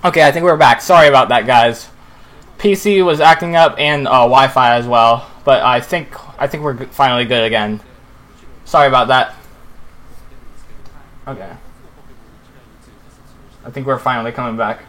Okay, I think we're back. Sorry about that, guys. PC was acting up and Wi-Fi as well, but I think we're finally good again. Sorry about that. Okay. I think we're finally coming back.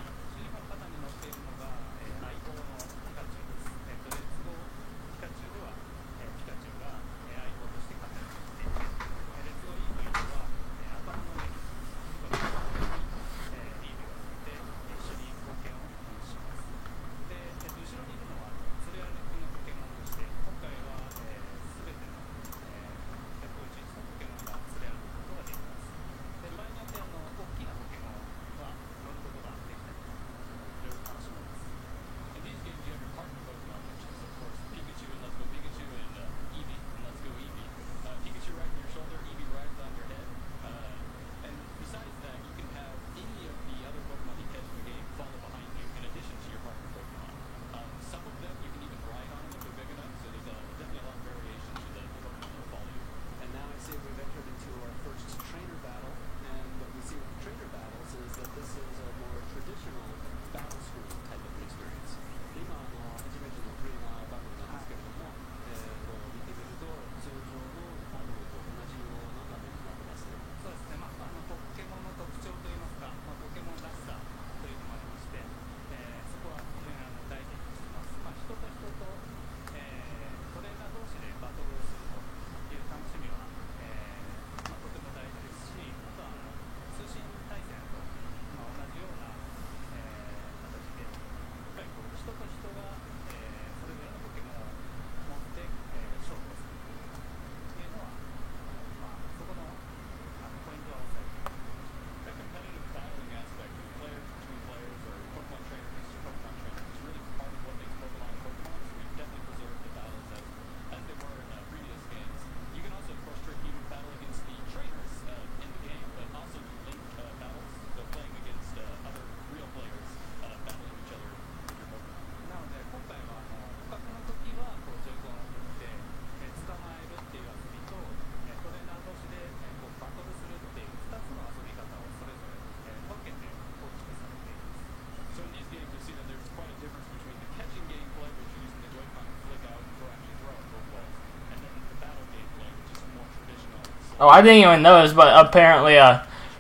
Oh, I didn't even notice, but apparently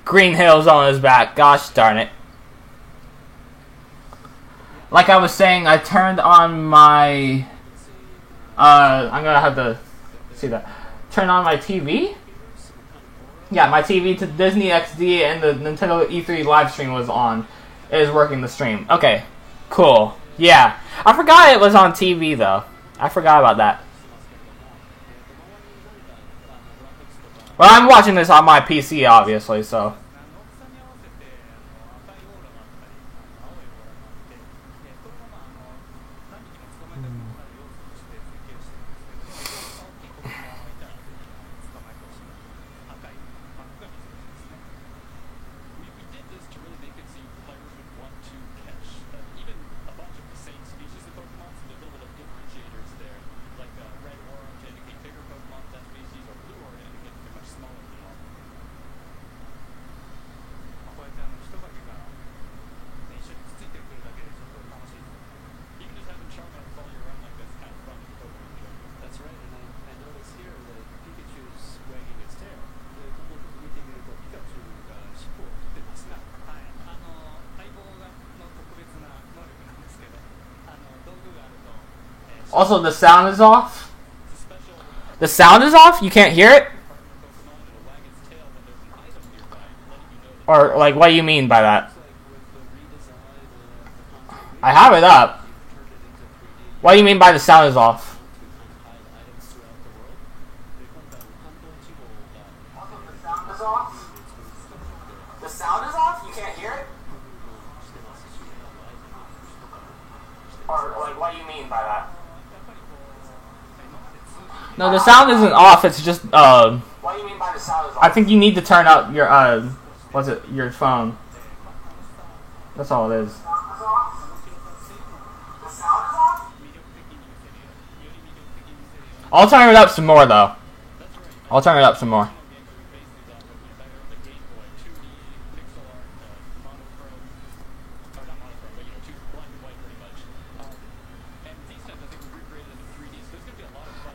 Green Hill's on his back. Gosh darn it. Like I was saying, I turned on my... I'm gonna have to see that. Turn on my TV? Yeah, my TV to Disney XD and the Nintendo E3 live stream was on. It is working the stream. Okay, cool. Yeah, I forgot it was on TV though. I forgot about that. Well, I'm watching this on my PC, obviously, so... Also, the sound is off? The sound is off? You can't hear it? Or, like, what do you mean by that? I have it up. What do you mean by the sound is off? The sound is off? The sound is off? You can't hear it? Or, like, what do you mean by that? No, the sound isn't off, it's just, What do you mean by the sound is off? I think you need to turn up your, what's it, your phone. That's all it is. The sound is off? I'll turn it up some more, though. I'll turn it up some more.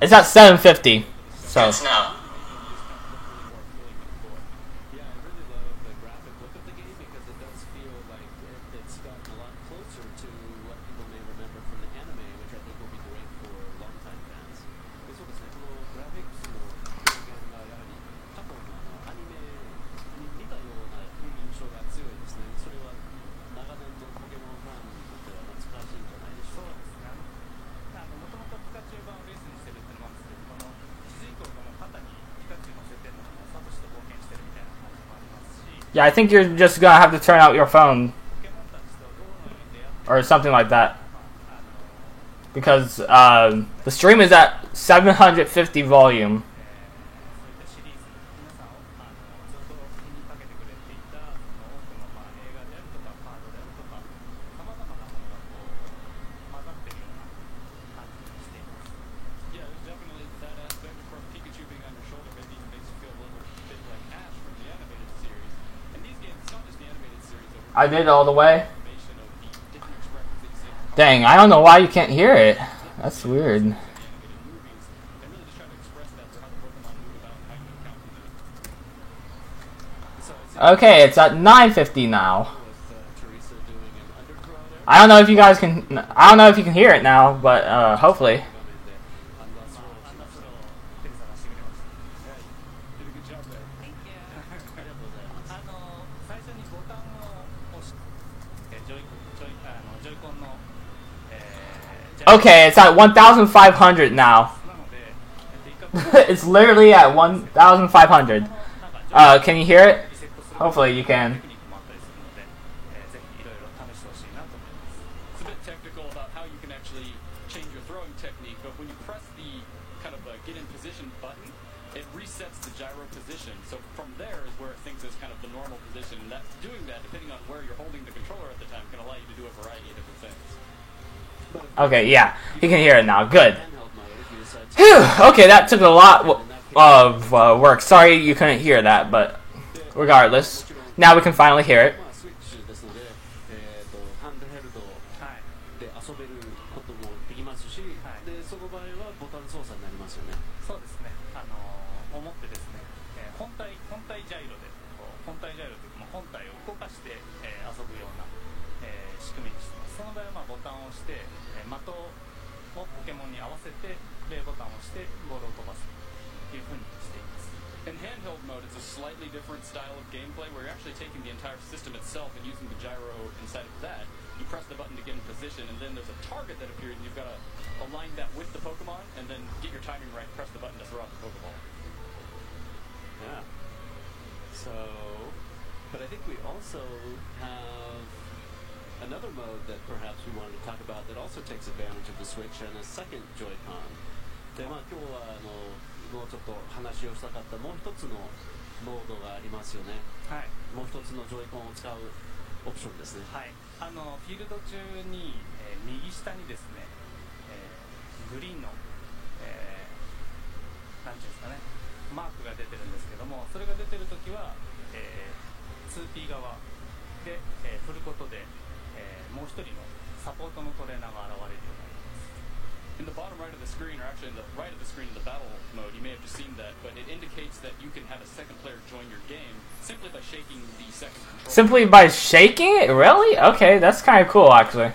It's at 750. So. Good to know. Yeah, I think you're just gonna have to turn out your phone. Or something like that. Because the stream is at 750 volume. I did it all the way. Dang, I don't know why you can't hear it. That's weird. Okay, it's at 950 now. I don't know if you guys can. I don't know if you can hear it now, but hopefully. Okay, it's at 1,500 now. It's literally at 1,500. Can you hear it? Hopefully you can. It's a bit technical about how you can actually change your throwing technique, but when you press the kind of get in position button, it resets the gyro position. So from there is where it thinks is kind of the normal position, and that's doing that depending on where you're holding the controller at the time can allow you to do a variety of different things. Okay, yeah, you can hear it now. Good. Whew, okay, that took a lot of work. Sorry you couldn't hear that, but regardless, now we can finally hear it. In handheld mode, it's a slightly different style of gameplay where you're actually taking the entire system itself and using the gyro inside of that. You press the button to get in position, and then there's a target that appears, and you've got to align that with the Pokemon, and then get your timing right, press the button to throw out the Pokeball. Yeah. So, but I think we also have another mode that perhaps we wanted to talk about that also takes advantage of the Switch and a second Joy-Con. で、まあ今日はもうちょっと話をしたかったもう一つのモードがありますよね。はい。もう一つのジョイコンを使うオプションですね。はい。フィールド中に、右下にですね、グリーンの、なんていうんですかね、マークが出てるんですけども、それが出てるときは、2P 側で、振ることで、もう一人のサポートのトレーナーが現れるようになります。In the bottom right of the screen, or actually in the right of the screen in the battle mode, you may have just seen that, but it indicates that you can have a second player join your game simply by shaking the second controller. Simply by shaking it? Really? Okay, that's kind of cool, actually.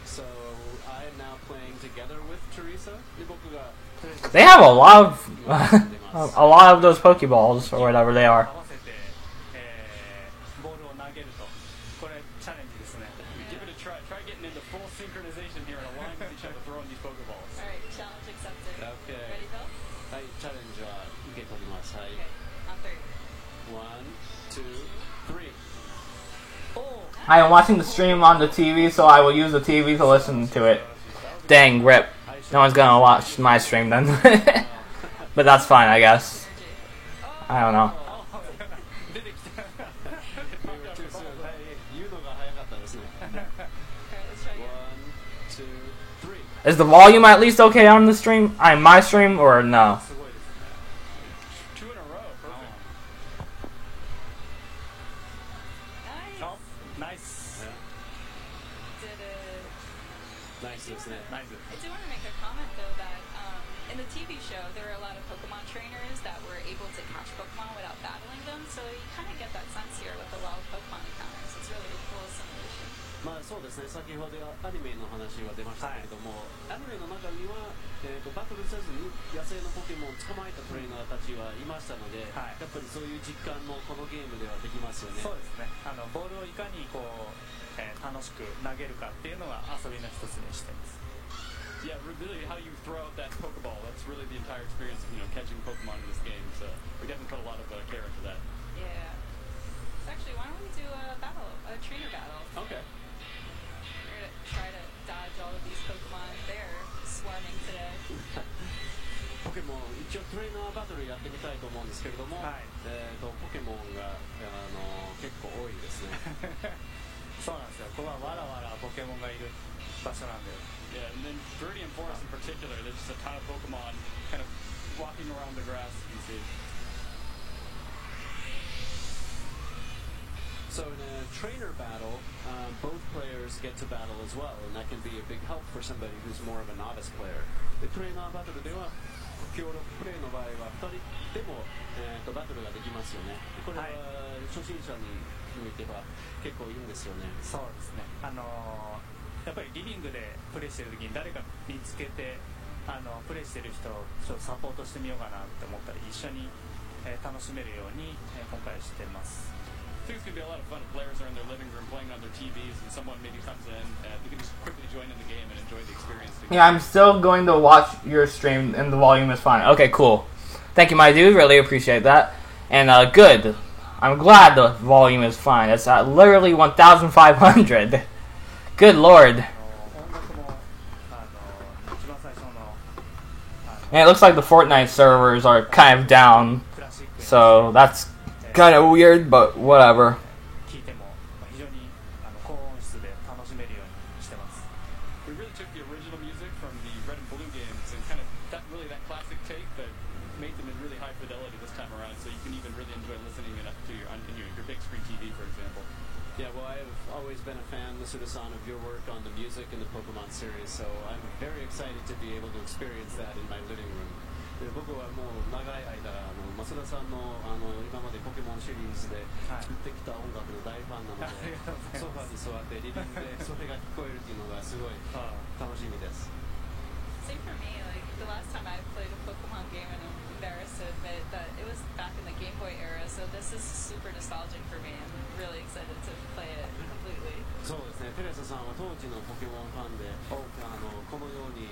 So I am now playing together with Teresa. They have a lot of those Pokeballs or whatever they are. Give it a try. Try getting into full synchronization here and align with each other throwing these Pokeballs. Alright, challenge accepted. Okay. Ready, Bill? はい、チャレンジは受け取ります。はい。 Okay, on three. 1, 2, 3. I am watching the stream on the TV, so I will use the TV to listen to it. Dang, rip. No one's gonna watch my stream then. But that's fine, I guess. I don't know. Is the volume at least okay on the stream? My stream, or no? Two in a row. Perfect. Nice. Oh, nice. Did it. TV show, there were a lot of Pokemon trainers that were able to catch Pokemon without battling them, so you kind of get that sense here with a lot of Pokemon encounters. It's really a cool simulation. まあそうですね、先ほどアニメの話は出ましたけれども、アニメの中には、バトルせずに野生のポケモンを捕まえたトレーナーたちはいましたので、やっぱりそういう実感もこのゲームではできますよね。そうですね。ボールをいかにこう、楽しく投げるかっていうのが遊びの一つにしてます。Yeah, really, how you throw out that Pokeball. That's really the entire experience of catching Pokemon in this game. So we definitely put a lot of care into that. Yeah. So actually, why don't we do a battle, a trainer battle? Okay. We're gonna try to dodge all of these Pokemon. They're swarming today. ポケモン一応トレーナーバトルやってみたいと思うんですけれども、ポケモンが結構多いですね。そうなんですよ。ここはわらわらポケモンがいる場所なんで。Yeah, and then Viridian Forest in particular, there's just a ton of Pokemon kind of walking around the grass, you can see. So in a trainer battle, both players get to battle as well, and that can be a big help for somebody who's more of a novice player. でトレーナーバトルでは協力プレイの場合は2人でも、バトルができますよね。これは初心者に向いては結構いいんですよね。そうですね。やっぱりリビングでプレイしてる時に誰か見つけてプレイしてる人をちょっとサポートしてみようかなって思ったり一緒に、楽しめるように、今回してます。I think it's going to be a lot of fun if players are in their living room playing on their TVs and someone maybe comes in and you can just quickly join in the game and enjoy the experience together. Yeah, I'm still going to watch your stream and the volume is fine. Okay, cool. Thank you, my dude. Really appreciate that. And good. I'm glad the volume is fine. It's at literally 1,500. Good lord. And it looks like the Fortnite servers are kind of down. So that's kind of weird, but whatever. 聞いても非常に高音質で楽しめるようにしてます。 We really took the original music from the Red and Blue games and kind of that classic take that made them in really high fidelity this time around, so you can even really enjoy listening to your big screen TV, for example. Yeah, well, I've always been a fan, Masuda-san, of your work on the music in the Pokemon series, so I'm very excited to be able to experience that in my living room. で僕はもう長い間増田さんの今までポケモンシリーズで作ってきた音楽の大ファンなので、ソファに座ってリビングでそれが聞こえるっていうのがすごい楽しみです。Same for me. Like the last time I played a Pokemon game, and I'm embarrassed to admit that it was back in the Game Boy era. So this is super nostalgic for me. I'm really excited to play it completely. そうですね。テレサさんは当時のポケモンファンで、このように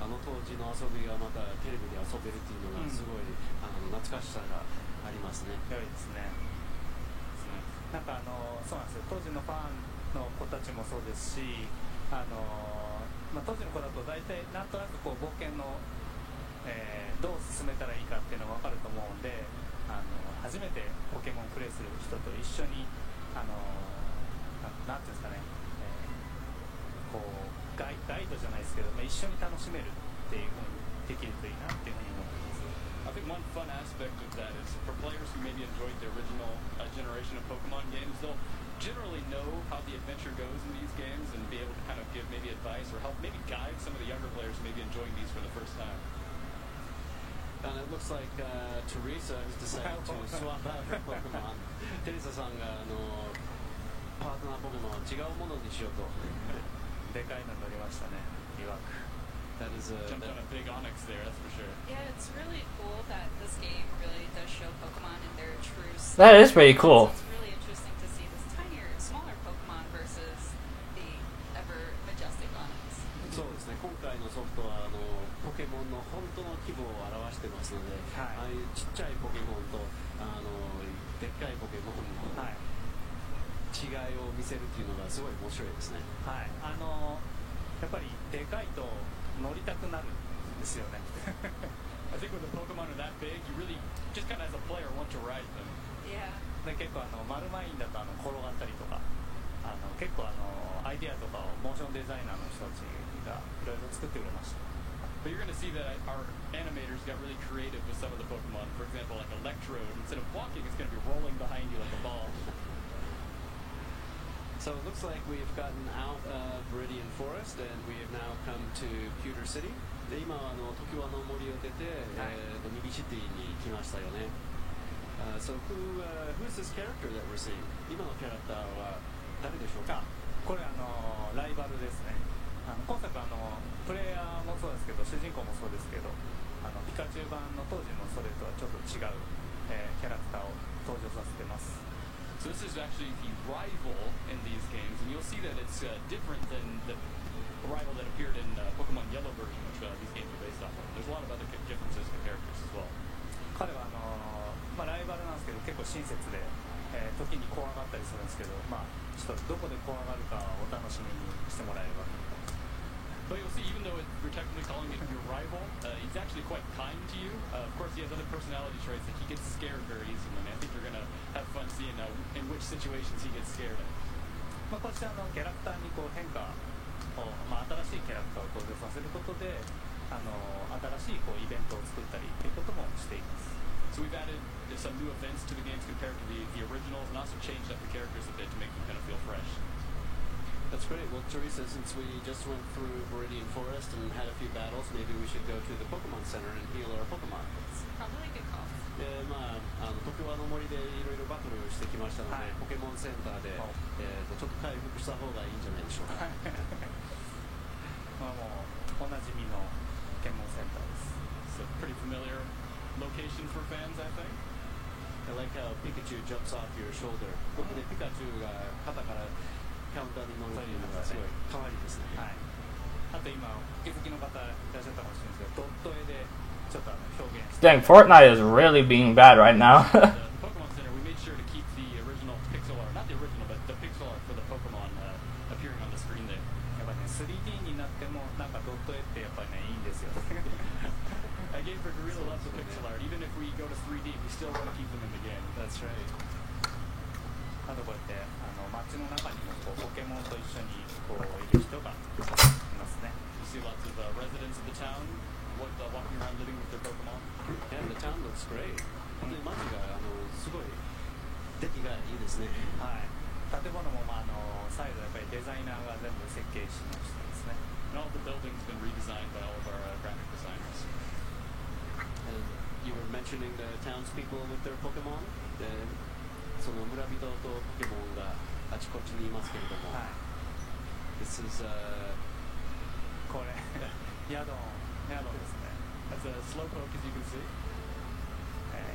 当時の遊びがまたテレビで遊べるっていうのがすごい、懐かしさがありますね。良いですね。なんかそうなんですよ。当時のファンの子たちもそうですし、当時の子だと大体なんとなくこう冒険の、どう進めたらいいかっていうのが分かると思うんで、初めてポケモンプレイする人と一緒になんていうんですかね、こうガイドじゃないですけど、一緒に楽しめるっていうふうにできるといいなっていうふうに思ってます。I think one fun aspect of that is for players who maybe enjoyed the original generation of Pokemon games, they'll generally know how the adventure goes in these games and be able to kind of give maybe advice or help maybe guide some of the younger players who may be enjoying these for the first time. And it looks like Teresa has decided to swap out her Pokemon. テレサさんがパートナーポケモンを違うものにしようと。でかいの乗りましたね。いわく。That is jumped on a big Onix there, that's for sure. Yeah, it's really cool that this game really does show Pokemon in their true state. That is pretty cool. So it's really interesting to see this tinier, smaller Pokemon versus the ever majestic Onix. そうですね。今回のソフトはポケモンの本当の規模を表してますので、ああいうちっちゃいポケモンとでっかいポケモンの違いを見せるっていうのがすごい面白いですね。はい。やっぱりでかいと乗りたくなるんですよね。I think when the Pokemon are that big, you really just kind of as a player want to ride them. Yeah. で結構マルマインだと転がったりとか、結構アイディアとかをモーションデザイナーの人たちがいろいろ作ってくれました。But you're going to see that our animators got really creative with some of the Pokemon. For example, like Electrode, instead of walking, it's going to be rolling behind you like a ball. So it looks like we've gotten out of Viridian Forest and we have now come to Pewter City. で今常盤の森を出て、ミビシティに来ましたよね。So who's this character that we're seeing? 今のキャラクターは誰でしょうか？これライバルですね。今作プレイヤーもそうですけど主人公もそうですけどピカチュウ版の当時のそれとはちょっと違う、キャラクターを登場させてます。So this is actually the rival in these games, and you'll see that it's different than the rival that appeared in Pokemon Yellow version, which these games are based off of. There's a lot of other differences in the characters as well. 彼はライバルなんですけど結構親切で、時に怖がったりするんですけど、ちょっとどこで怖がるかをお楽しみにしてもらえれば。But you'll see, even though we're technically calling it your rival, he's actually quite kind to you. Of course, he has other personality traits that he gets scared very easily. And I think you're going to have fun seeing in which situations he gets scared in. こうしたキャラクターに変化を、新しいキャラクターを登場させることで新しいイベントを作ったりということもしています。So we've added some new events to the games compared to the originals, and also changed up the characters a bit to make them kind of feel fresh. That's great. Well, Teresa, since we just went through Viridian Forest and had a few battles, maybe we should go to the Pokemon Center and heal our Pokemon. It's probably a good call. 常盤の森でいろいろバトルしてきましたので、ポケモンセンターで、ちょっと回復した方がいいんじゃないでしょうか。もうおなじみのポケモンセンターです。It's a pretty familiar location for fans, I think. I like how Pikachu jumps off your shoulder. ここでピカチュウが肩からカウンターに乗るというのがすごい可愛いですね。はい。あと今お気づきの方いらっしゃったかもしれないですけど、ドット絵でちょっと表現して。Dang, Fortnite is really being bad right now. The Pokemon Center, we made sure to keep the original pixel art, not the original, but the pixel art for the Pokemon appearing on the screen there. やっぱね 3D になってもなんかドット絵ってやっぱりねいいんですよ。I gave for Gorilla loves the pixel art. Even if we go to 3D, we still want to keep them in the game. That's right. あとこうやって街の中にもポケモンと一緒にいる人がいますね。You see lots of residents of the town walking around living with their Pokemon. Yeah, the town looks great. 本当に街がすごい出来がいいですね。はい。建物も再度やっぱりデザイナーが全部設計しましたですね。And all the buildings have been redesigned by all of our graphic designers. And you were mentioning the townspeople with their Pokemon. その村人とポケモンがあちこちにいますけれども。はい。This is これヤドンですね。That's a slowpoke, as you can see.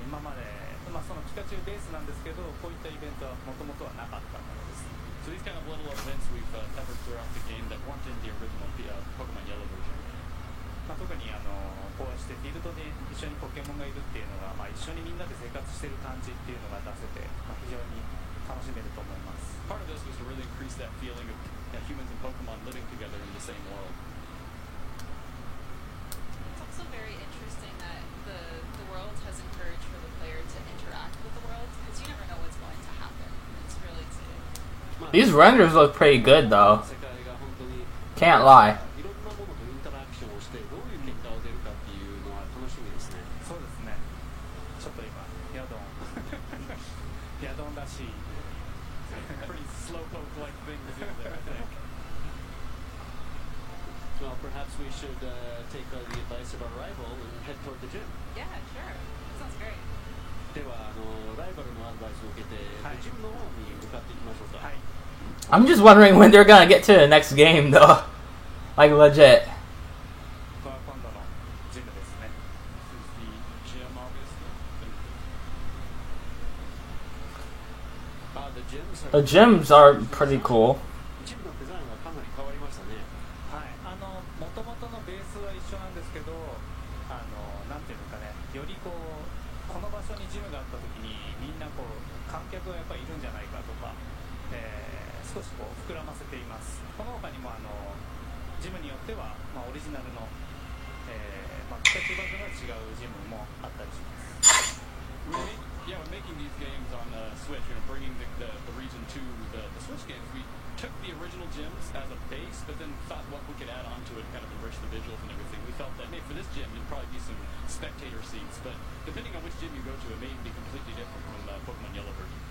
今までそのピカチュウベースなんですけど、こういったイベントはもともとはなかったものです。So these kind of little events we've covered throughout the game that weren't in the original Pokemon Yellow version. 特にこうしてフィールドで一緒にポケモンがいるっていうのが、一緒にみんなで生活してる感じっていうのが出せて、非常に楽しめると思います。Part of this was to really increase that feeling of humans and Pokemon living together in the same world. It's also very interesting that the world has encouraged for the player to interact with the world because you never know what's going to happen. It's really exciting. These renders look pretty good though. Can't lie. いろんなものとインタラクションをしてどういう結果を出るかっていうのは楽しみですね。そうですね。ちょっと今ヤドンらしい。Pretty slowpoke-like things in there, I think. Well, perhaps we should take the advice of our rival and head toward the gym. Yeah, sure. That sounds great. ではライバルのアドバイスを受けて、ジムの方に向かっていきましょうか。はい。I'm just wondering when they're gonna get to the next game though. Like legit. これは今度のジムですね。This is the gym, obviously. The gyms are pretty cool. ジムのデザインはかなり変わりましたね。はい。もともとのベースは一緒なんですけど、なんていうのかね、よりこの場所にジムがあった時にみんな観客がやっぱりいるんじゃないかとか、少し膨らませています。この他にもジムによっては、オリジナルの、ピカチュウバージョンが違うジムもあったりします。Yeah, when making these games on Switch, bringing the region to the Switch games, we took the original gyms as a base, but then thought what we could add onto it, kind of enrich the visuals and everything. We felt that, hey, for this gym, there'd probably be some spectator seats, but depending on which gym you go to, it may be completely different from the Pokemon Yellow version.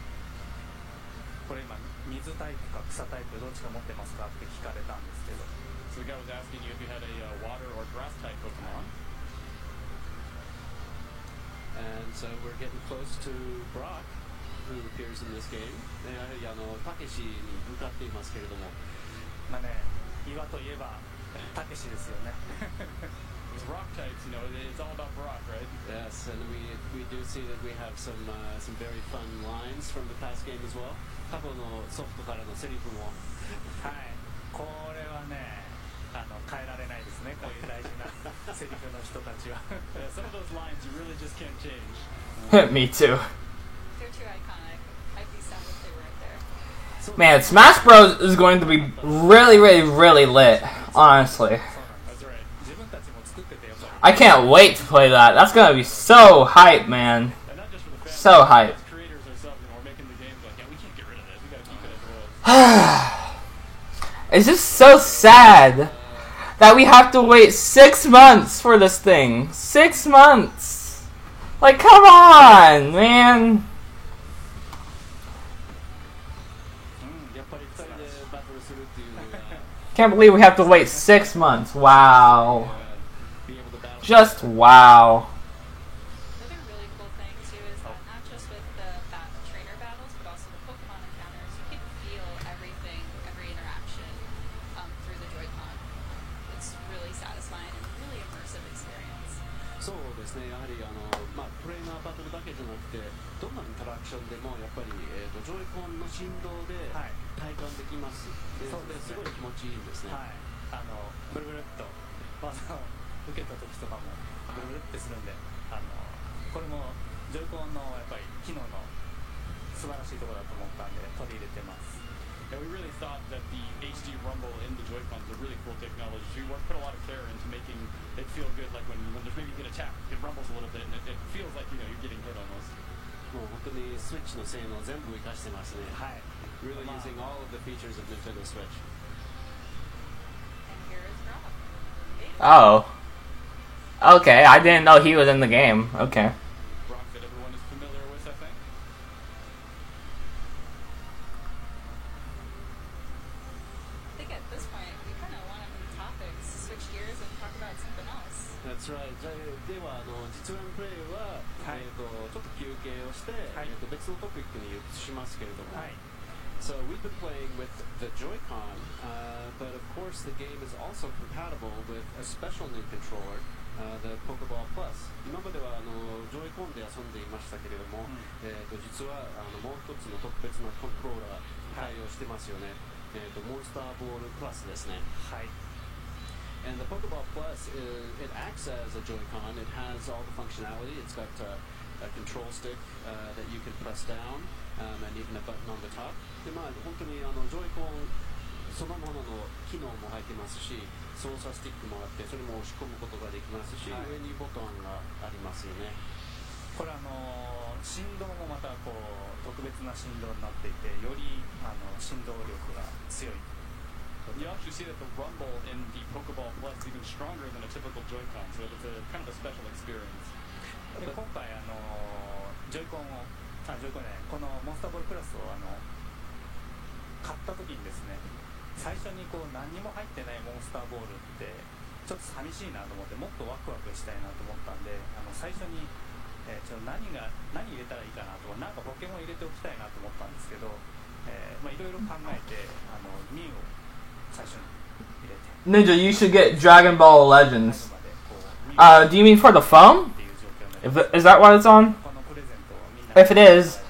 これ今水タイプか草タイプどっちか持ってますかって聞かれたんですけど So the guy was asking you if you had a water or grass type Pokemon. And so we're getting close to Brock, who appears in this game. やはりたけしに向かっていますけれども。まあね岩といえばたけしですよね With rock types, you know, it's all about Brock, right? Yes, and we do see that we have some very fun lines from the past game as well. 過去のソフトからのセリフも。はいこれはね変えられないですねこういう大事なセリフの人たちは Yeah, some of those lines you really just can't change. Me too. They're too iconic. I'd be sad if they weren't there. Man, Smash Bros is going to be really, really, really lit. Honestly, That's right. 自分たちも作っててやっぱり I can't wait to play that. That's gonna be so hype, man. And not just for the fans, So but hype. as creators ourselves, you know, we're making the games like, yeah, we can't get rid of this. We gotta keep it as it was. It's just so sad that we have to wait 6 months for this thing. 6 months. Like, come on, man. やっぱり2人でバトルするっていうのが Can't believe we have to wait 6 months. Wow. be able to battle. Just wow. The other really cool thing too is that not just with the trainer battles, but also the Pokemon encounters, you can feel everything, every interaction through the Joy-Con. It's really satisfying and really immersive experience. そうですね、やはりトレーナーバトルだけじゃなくて、どんなインタラクションでもやっぱり、ジョイコンの振動ではい体感できます。でそうですねすごい気持ちいいんですね。はいブルブルっと技を受けた時とかもブルブルってするんでこれもジョイコンのやっぱり機能の素晴らしいところだと思ったんで取り入れてます Yeah, we really thought that the HD Rumble in the Joy-Cons was a really cool technology. We put a lot of care into making it feel good, like when there's maybe you get attacked, it rumbles a little bit, and it feels like, you know, you're getting hit almost. もう本当にスイッチの性能を全部活かしてますね。はい Really まあ using all of the features of Nintendo Switch. And here is Rob. Oh. Okay, I didn't know he was in the game. Okay. Brock that everyone is familiar with, I think. I think at this point we kind of want to move topics, switch gears, and talk about something else. That's right. では実演プレイは、はいちょっと休憩をして、はい別のトピックに移しますけれども。はい So we've been playing with the Joy-Con, but of course the game is also compatible with a special new controller, the Pokeball Plus. 今まではJoy-Con で遊んでいましたけれども、実はもう一つの特別なコントローラー対応してますよね。モンスターボールプラスですね。はい And the Pokeball Plus, it acts as a Joy-Con. It has all the functionality. It's got a control stick that you can press down, and even a button on the top. で本当にJoy-Con そのものの機能も入ってますし、操作スティックもあって、それも押し込むことができますし、上にボタンがありますよね。これ振動もまたこう特別な振動になっていてより振動力が強い You actually see that the rumble in the Pokeball Plus is even stronger than a typical Joy-Con, so it's a kind of a special experience. で今回ジョイコンねこのモンスターボールプラスを買った時にですね最初にこう何にも入ってないモンスターボールってちょっと寂しいなと思ってもっとワクワクしたいなと思ったんで最初に、何入れたらいいかなとかなんかポケモン入れておきたいなと思ったんですけどいろいろ考えてミュウを最初に入れて Ninja, you should get Dragon Ball 最 Legends. 後までこう Do you mean for the phone? っていう状況になります Is that what it's on? このプレゼントをみんな If it is,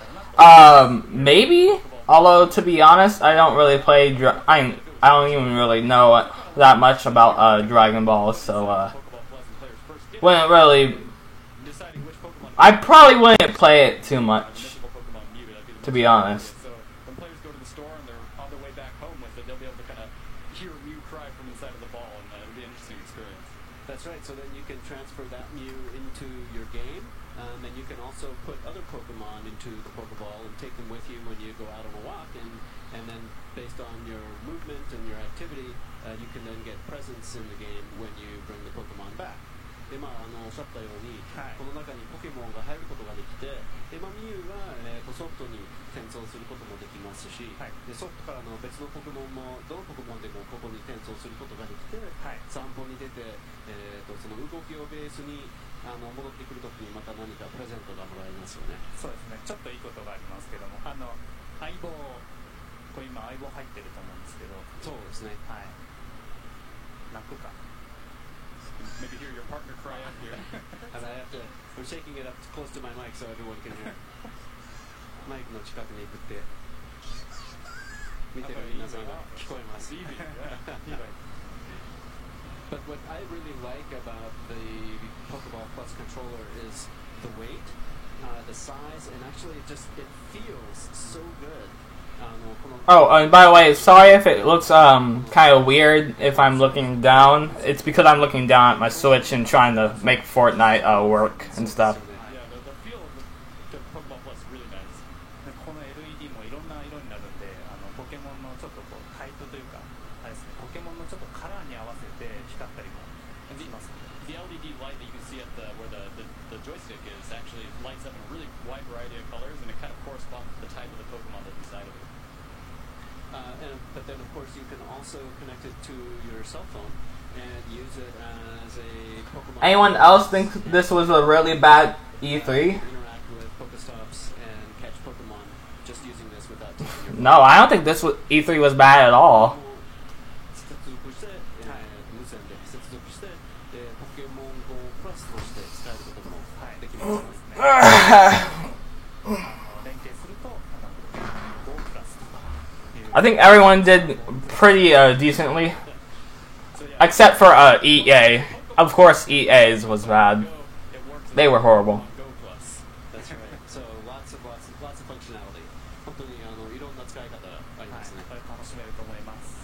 maybe. Although to be honest, I don't really play. I don't even really know that much about Dragon Ball, so Pokeball Plus and players first get wouldn't really. deciding which Pokemon I probably wouldn't play it too much, mythical Pokemon Mew, that'd be the to most be honest. So when players go to the store and they're on their way back home with it, they'll be able to kind of hear Mew cry from inside of the ball, and it'll be an interesting experience. That's right. So then you can transfer that Mew into your game, and you can also put other Pokemon into the Pokeball and take them with you when you go out on a walk. And then based on your movement and your activity, you can then get presents in the game when you bring the Pokemon back. で、おっしゃったように、はい、この中にポケモンが入ることができて、でミュウが、ソフトに転送することもできますし、はい、でソフトからの別のポケモンもどのポケモンでもここに転送することができて、はい、散歩に出て、その動きをベースに戻ってくるときにまた何かプレゼントがもらえますよね。そうですね、ちょっといいことがありますけども、相棒、これ今相棒入ってると思うんですけど、そうですね。はい。泣くか。Maybe hear your partner cry out here. And I have to, I'm shaking it up close to my mic so everyone can hear. マイクの近くに振って見てる皆さんが聞こえます。But what I really like about the Pokeball Plus controller is the weight, the size, and actually it feels so good. Oh, and by the way, sorry if it looks kind of weird if I'm looking down. It's because I'm looking down at my Switch and trying to make Fortnite work and stuff. Yeah, the feel of the Pokeball Plus is really nice. この LED もいろんな色になるんで、ポケモンのちょっとこうタイプというか、あれですね、ポケモンのちょっとカラーに合わせて光ったりもします。The LED light that you can see at where the joystick is actually lights up in a really wide variety of colors, and it kind of corresponds to the type of the Pokemon that's inside of it. But then, of course, you can also connect it to your cell phone and use it as a Pokemon. Anyone else think this was a really bad E3? Interact with Pokestops and catch Pokemon just using this without taking your. No, I don't think this E3 was bad at all. 接続して、無線で接続して、ポケモン GO プラスとして使えることもできますね。連携すると、GO プラスとか。I think everyone did pretty decently, except for EA. Of course, EA's was bad. They were horrible. That's right. So lots of functionality. 本当にいろんな使い方がありますね。楽しめると思います。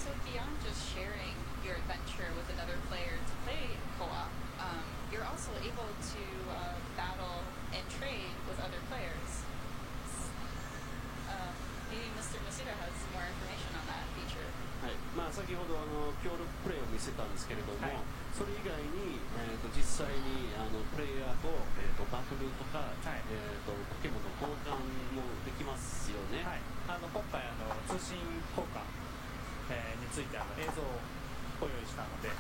So beyond just sharing your adventure with another player to play co-op, you're also able to battle and trade with other players. Maybe Mr. Masuda has more information on that feature. はい。先ほど協力プレイを見せたんですけれども、はい、それ以外に実際にプレイヤーとバトルとか、はい、ポケモンの交換もできますよね。はい。今回通信交換、について映像をご用意したので、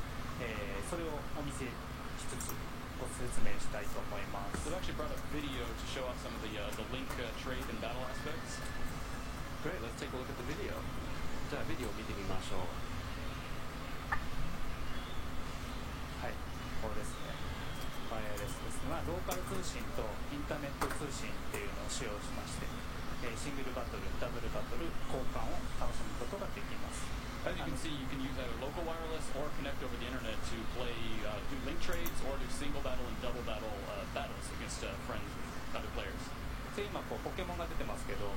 それをお見せしつつご説明したいと思います。We've actually brought a video to show off some of the link trade and battle aspects. Great, let's take a look at the video. じゃあビデオを見てみましょう。はい、これですね。ワイヤレスですね。ローカル通信とインターネット通信っていうのを使用しまして、シングルバトル、ダブルバトル、交換を楽しむことができます。As you can see, you can use either local wireless or connect over the internet to play, do link trades or do single battle and double battle battles against friends and other players. で今ポケモンが出てますけど、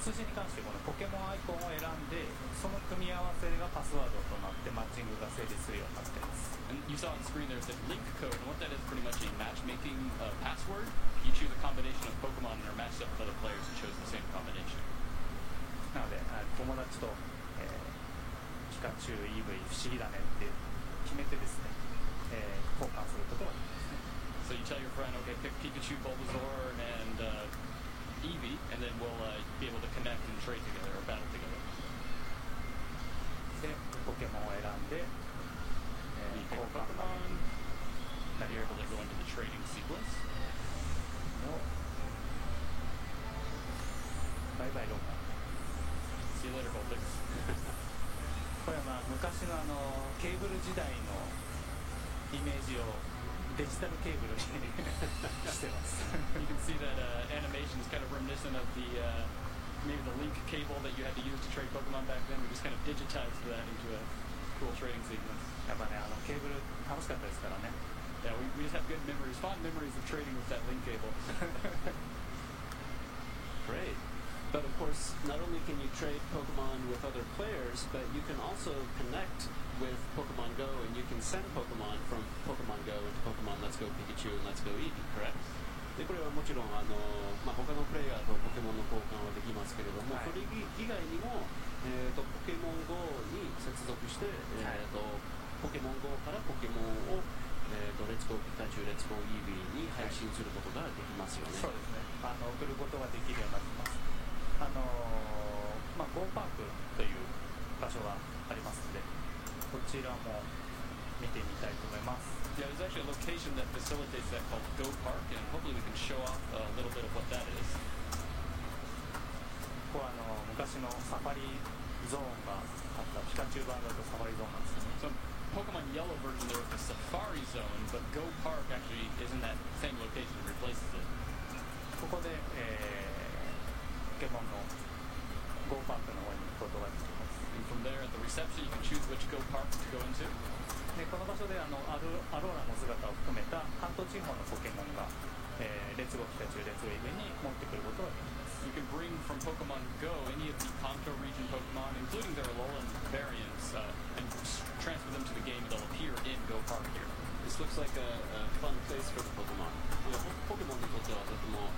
通信に関してこのポケモンアイコンを選んで、その組み合わせがパスワードとなってマッチングが成立するようになっています。And you saw on the screen there's a link code, and what that is pretty much a matchmaking password. You choose a combination of Pokemon and are matched up with other players who chose the same combination. なので、友達と、ピカチュウ、EV、不思議だねって決めてですね、交換することができますね。So you tell your friend, okay, pick Pikachu, Bulbasaur, and Eevee, and then we'll be able to connect and trade together or battle together. で、ポケモンを選んで、You pick Pokemon, and you're able to go into the trading sequence. バイバイローカー。 See you later, Vulpix. これは昔のケーブル時代のイメージをデジタルケーブルにしてます。You can see that animation is kind of reminiscent of the maybe the link cable that you had to use to trade Pokemon back then. We just kind of digitized that into a cool trading sequence. やっぱね、ケーブル楽しかったですからね。Yeah, we just have good memories, fond memories of trading with that link cable. Great. But of course, not only can you trade Pokemon with other players, but you can also connect with Pokemon Go, and you can send Pokemon from Pokemon Go into Pokemon Let's Go Pikachu and Let's Go Eevee, correct? でこれはもちろん他のプレイヤーとポケモンの交換はできますけれども、それ以外にも、ポケモン GO に接続して、ポケモン GO からポケモンを、ゴーピカチュウレッツゴーイービーに配信することができますよね。そうですね、送ることができるようになってます。ゴーパークという場所がありますので、こちらも見てみたいと思います。Yeah, there's actually a location that facilitates that called Go Park, and hopefully we can show off a little bit of what that is. ここは昔のサファリゾーンがあったピカチュウ版だとサファリゾーンなんですよね。So Pokemon Yellow version there was the Safari Zone, but Go Park actually is in that same location and replaces it. ここで、ポケモンのゴーパークの方に行くことができます。 And from there at the reception you can choose which Go Park to go into. でこの場所でアローラの姿を含めた関東地方のポケモンが、レッツゴーピカチュウレッツゴーイベに持ってくることができます。 You can bring from Pokemon Go any of the Kanto region Pokemon, including their Alolan variants, and transfer them to the game. They'll appear in Go Park here. This looks like a fun place for the Pokemon. ポケモンにとってはとても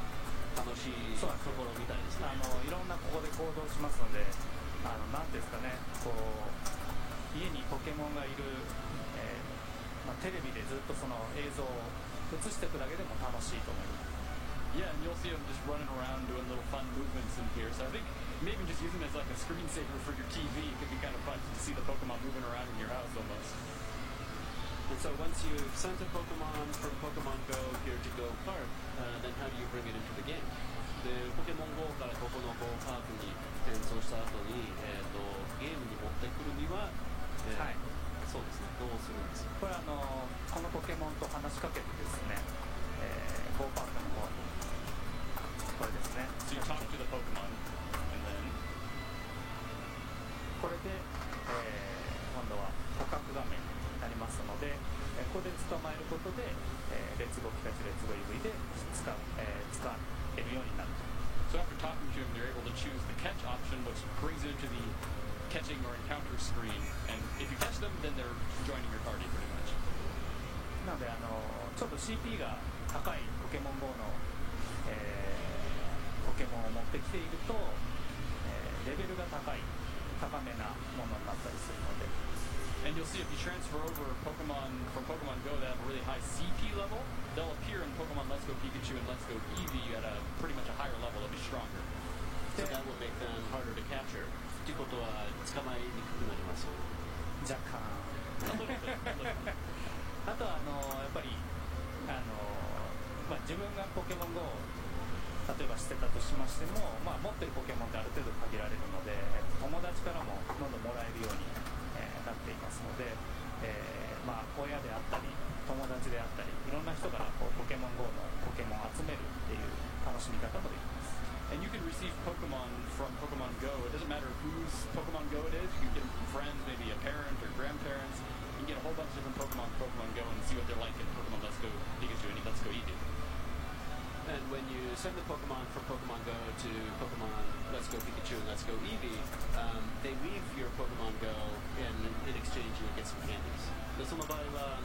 楽しいところみたいですね。いろんなここで行動しますので、なんですかね、こう家にポケモンがいる、テレビでずっとその映像を映していくだけでも楽しいと思います。 Yeah, and you'll see them just running around doing little fun movements in here. So I think maybe just using it as like a screensaver for your TV could be kind of fun to see the Pokemon moving around in your house almost. And so once you've sent a Pokemon from Pokemon Go here to Go Park, then how do you bring it into the game? で、ポケモン GO からここの Go パークに転送した後に、ゲームに持ってくるには、はい、そうですね、どうするんですか？これこのポケモンと話しかけてですね、Go パークの方にこれですね。 So you talk to the Pokemon, and then これで、今度は捕獲画面になりますので、ここで捕まえることで、レッツゴーピカチュウレッツゴー EV で使えるようになる。 so after talking to him, you're able to choose the catch option, which brings it into the catching or encounter screen. And if you catch them, then they're joining your party pretty much. なのでちょっと CP が高いポケモン GO の、ポケモンを持ってきていると、レベルが高めなものになったりするので。 And you'll see if you transfer over Pokemon from Pokemon Go that have a really high CP level, they'll appear in Pokemon Let's Go Pikachu and Let's Go Eevee at a pretty much a higher level. They'll be stronger. So that will make them harder to capture. ということは捕まえにくくなりますよね。若干。あとはやっぱり自分がポケモン GO を例えばしてたとしましても、持ってるポケモンってある程度限られるので、友達からもどんどんもらえるように、なっていますので、親であったり友達であったりいろんな人からポケモン GO のポケモンを集めるっていう楽しみ方もできます。 And you can receive Pokemon from Pokemon Go. It doesn't matter whose Pokemon Go it is. You can get them from friends, maybe a parent or grandparents. You can get a whole bunch of different Pokemon from Pokemon Go and see what they're like in Pokemon Let's Go Pikachu and Let's Go Eevee. And when you send the Pokemon from Pokemon Go to Pokemon Let's Go Pikachu and Let's Go Eevee, they leave your Pokemon Go and in exchange you get some candies. でその場合は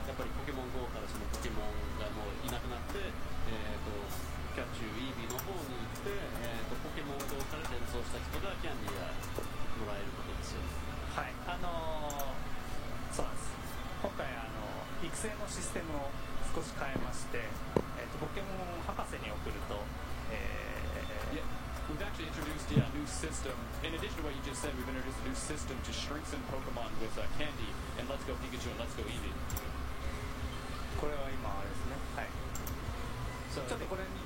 やっぱりポケモン GO からそのポケモンがもういなくなって、ピカチュウ、イービーの方に行って、ポケモン GO から転送した人がキャンディーがもらえることですよね。はい、そうなんです。今回育成のシステムを少し変えまして、ポケモン博士に送ると、Yeah, we've actually introduced a new system. In addition to what you just said, we've introduced a new system to strengthen Pokemon with candy and Let's Go Pikachu and Let's Go Eevee. これは今あれですね。はい。ちょっとこれに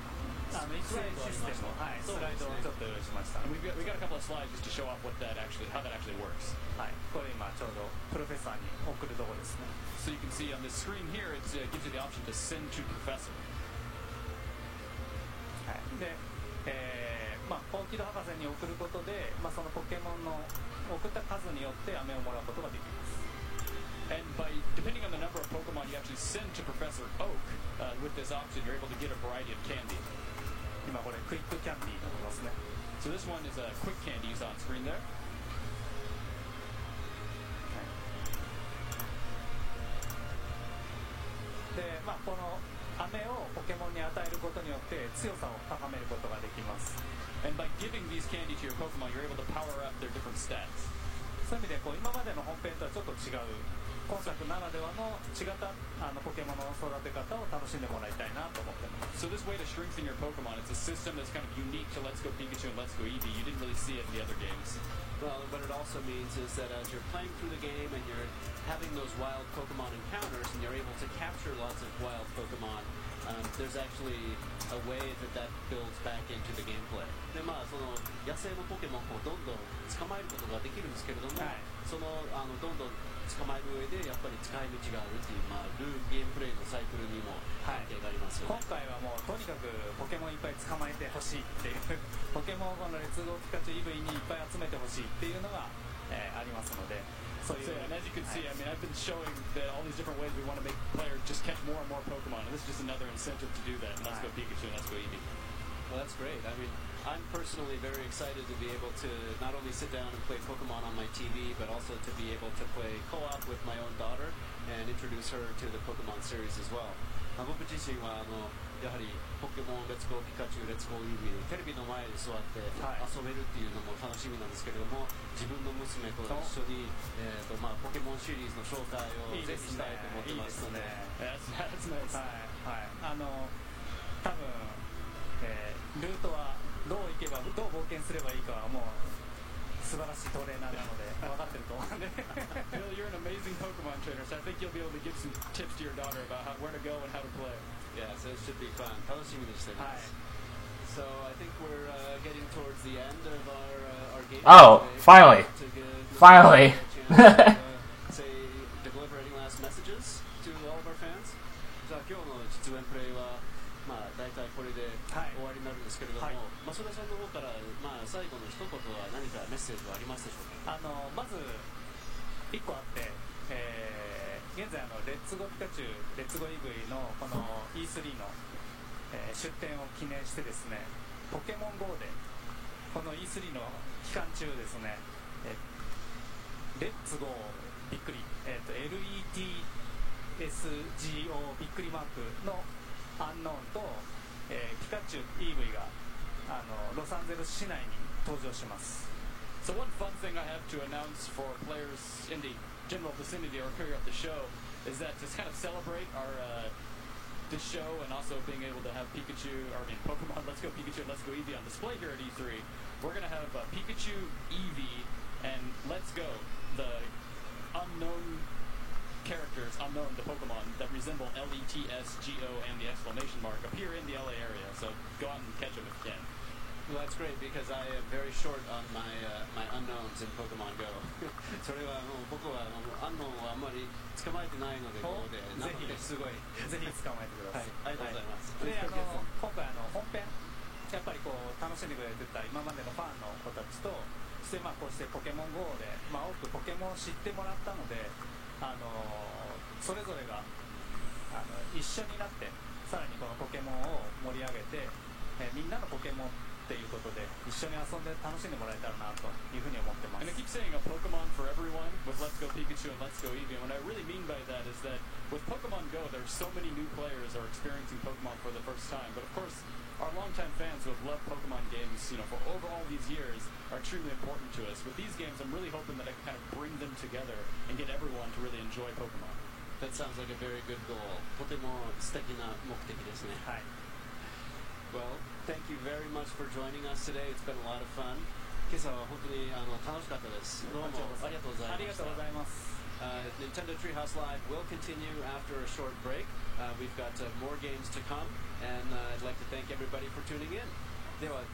育成システム、はい、スライドをちょっと用意しました。 And we got a couple of slides just to show off how that actually works. はい、これ今ちょうどプロフェッサーに送るところですね。 So you can see on this screen here, it gives you the option to send to Professor. はい、で、本気度博士に送ることで、そのポケモンの送った数によって飴をもらうことができます。 And depending on the number of Pokemon you actually send to Professor Oak, with this option, you're able to get a variety of candy. 今これクイックキャンディーのことですね。 So this one is a quick candy you saw on screen there. で、この飴をポケモンに与えることによって強さを高めることができます。 And by giving these candy to your Pokemon, you're able to power up their different stats. そういう意味で今までの本編とはちょっと違う今作ならではの違ったポケモンの育て方を楽しんでもらいたいなと思ってます。 So this way to strengthen your Pokemon, it's a system that's kind of unique to Let's Go Pikachu and Let's Go Eevee. You didn't really see it in the other games. Well, what it also means is that as you're playing through the game and you're having those wild Pokemon encounters and you're able to capture lots of wild Pokemon, there's actually a way that builds back into the gameplay. で、まあその野生のポケモンをどんどん捕まえることができるんですけれども、そのどんどん捕まえる上でやっぱり使い道があるっていう、まあゲームプレイのサイクルにも関係がありますよね。今回はもうとにかくポケモンいっぱい捕まえてほしいっていうポケモンをこのレッツゴーピカチュウ EV にいっぱい集めてほしいっていうのが、ありますので。So yeah, and as you can see, I mean, I've been showing that all these different ways we want to make players just catch more and more Pokemon, and this is just another incentive to do that. Let's Go Pikachu and Let's Go Eevee. Well, that's great. I mean, I'm personally very excited to be able to not only sit down and play Pokemon on my TV, but also to be able to play co-op with my own daughter and introduce her to the Pokemon series as well. 僕自身はやはりポケモンレッツゴーピカチュウレッツゴーイービーテレビの前で座って遊べるっていうのも楽しみなんですけれども、自分の娘と一緒に、まあ、ポケモンシリーズの紹介をぜひしたいと思ってますので、That's nice. はいはい、多分、ルートはどう行けばどう冒険すればいいかはもう素晴らしいトレーナーなので分かってると思うんで。Bill, you're an amazing Pokemon trainer, so I think you'll be able to give some tips to your daughter about where to go and how to play. Yeah, so it should be fun. 楽しみにしてます。So I think we're getting towards the end of our game. Oh, finally! Finally! Say, deliver any last messages to all of our fans? じゃあ今日の実演プレイはまあ大体これで終わりになるんですけれども、まあそれさんの方からまあ最後の一言は何かメッセージはありますでしょうか？まず1個あって。現在レッツゴーピカチュウレッツゴー EV のこの E3 の、出展を記念してですね、ポケモン GO でこの E3 の期間中ですね、レッツゴーびっくり、LETSGO びっくりマークのアンノーンと、ピカチュウ EV がロサンゼルス市内に登場します。 So one fun thing I have to announce for players in the general vicinity or here at the show is that to kind of celebrate our this show and also being able to have Pokemon Let's Go Pikachu and Let's Go Eevee on display here at E3, we're going to have Pikachu, Eevee, and Let's Go, the unknown characters, the Pokemon that resemble LETSGO and the exclamation mark appear in the LA area, so go out and catch them if you can. Well, that's great because I am very short on my my unknowns in Pokemon Go. それは僕はアンノーンはあんまり捕まえてないのでここでぜひすごいぜひ捕まえてください。ありがとうございます。で今回本編やっぱりこう楽しんでくれてた今までのファンの子たちとしてまあこうしてポケモン GO でまあ多くポケモンを知ってもらったのでそれぞれが一緒になってさらにこのポケモンを盛り上げてみんなのポケモンっていうことで一緒に遊んで楽しんでもらえたらなというふうに思ってます。 And I keep saying a Pokemon for everyone with Let's Go Pikachu and Let's Go Eevee. And what I really mean by that is that with Pokemon Go, there's so many new players are experiencing Pokemon for the first time. But of course, our longtime fans who have loved Pokemon games, for over all these years, are extremely important to us. With these games, I'm really hoping that I can kind of bring them together and get everyone to really enjoy Pokemon. That sounds like a very good goal. とても素敵な目的ですね。はい。Well, thank you very much for joining us today. It's been a lot of fun. 今朝は本当に楽しかったです。どうもありがとうございました。ありがとうございます。Nintendo Treehouse Live will continue after a short break. We've got more games to come, and I'd like to thank everybody for tuning in. では、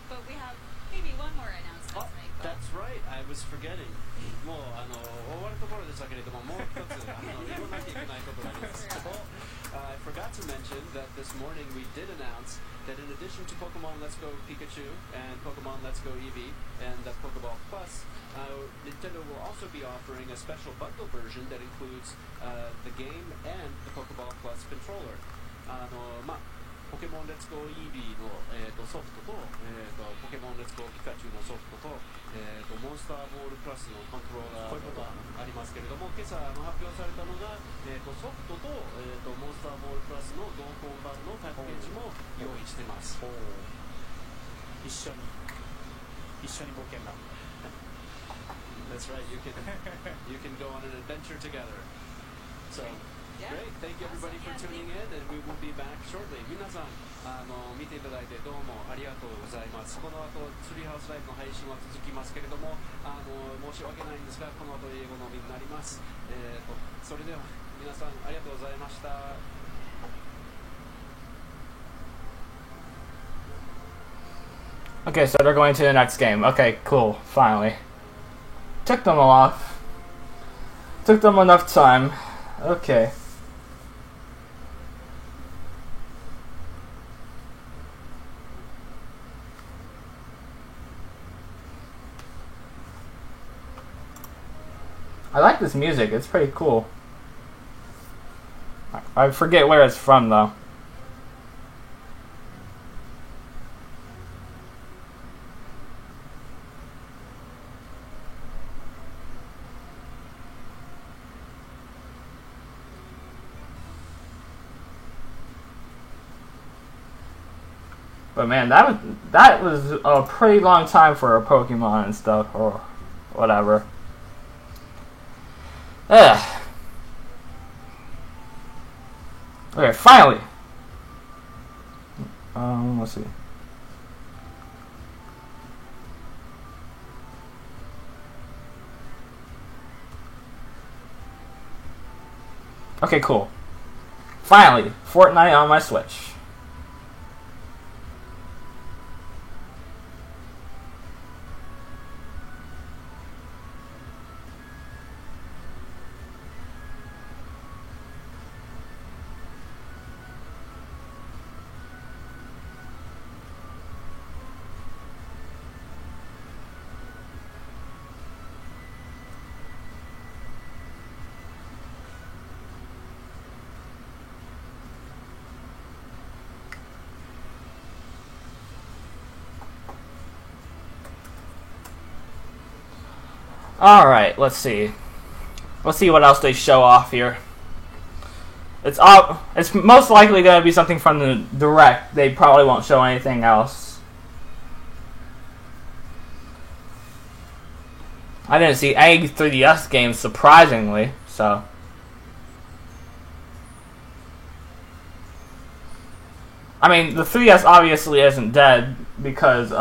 but we have maybe one more announcement to make. That's right. I was forgetting. もう終わるところでしたけれども、もう一つ言わなきゃいけないことがあります。I forgot to mention that this morning we did announce that in addition to Pokemon Let's Go Pikachu and Pokemon Let's Go Eevee and Pokeball Plus, Nintendo will also be offering a special bundle version that includes the game and the Pokeball Plus controller. ポケモンレッツゴーイービーの、ソフトと、ポケモンレッツゴーピカチュウのソフトと、モンスターボールプラスのコントローラーがありますけれども、今朝発表されたのが、ソフトと、モンスターボールプラスの同梱版のパッケージも用意してます。一緒に冒険だ。That's right. You can go on an adventure together. So Yeah. great. Thank you everybody for tuning in, and we will be back shortly. 皆さん見ていただいてどうもありがとうございます。この後ツリーハウスライブの配信は続きますけれども、申し訳ないんですがこの後英語のみになります。それでは皆さんありがとうございました。Okay, so they're going to the next game. Okay, cool. Finally. Took them off. Took them enough time. Okay. I like this music. It's pretty cool. I forget where it's from, though. But man, that was a pretty long time for a Pokemon and stuff, or whatever. Ugh. Okay, finally. Let's see. Okay, cool. Finally, Fortnite on my Switch. Alright, let's see. Let's see what else they show off here. It's most likely going to be something from the Direct. They probably won't show anything else. I didn't see any 3DS games, surprisingly, so. I mean, the 3DS obviously isn't dead because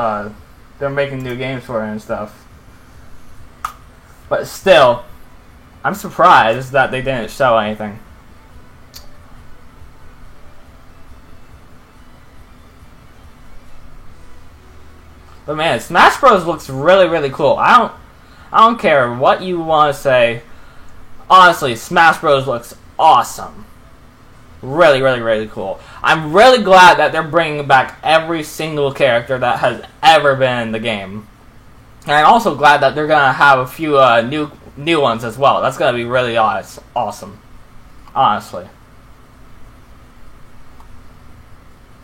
they're making new games for it and stuff. But still, I'm surprised that they didn't show anything. But man, Smash Bros looks really, really cool. I don't care what you want to say. Honestly, Smash Bros looks awesome. Really, really, really cool. I'm really glad that they're bringing back every single character that has ever been in the game. And I'm also glad that they're going to have a few new ones as well. That's going to be really awesome. Honestly.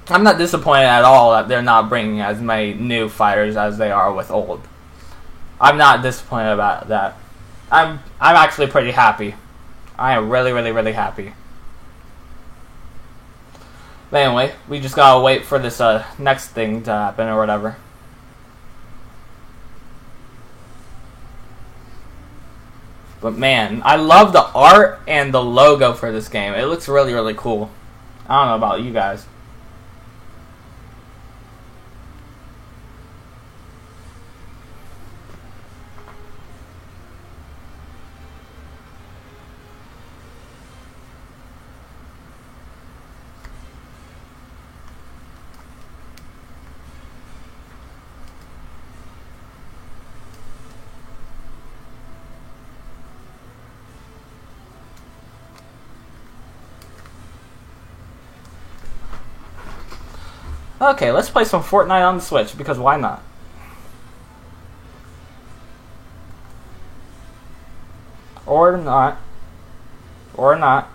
I'm not disappointed at all that they're not bringing as many new fighters as they are with old. I'm not disappointed about that. I'm actually pretty happy. I am really, really, really happy. But anyway, we just gotta wait for this next thing to happen or whatever. But man, I love the art and the logo for this game. It looks really, really cool. I don't know about you guys. Okay, let's play some Fortnite on the Switch, because why not? Or not. Or not.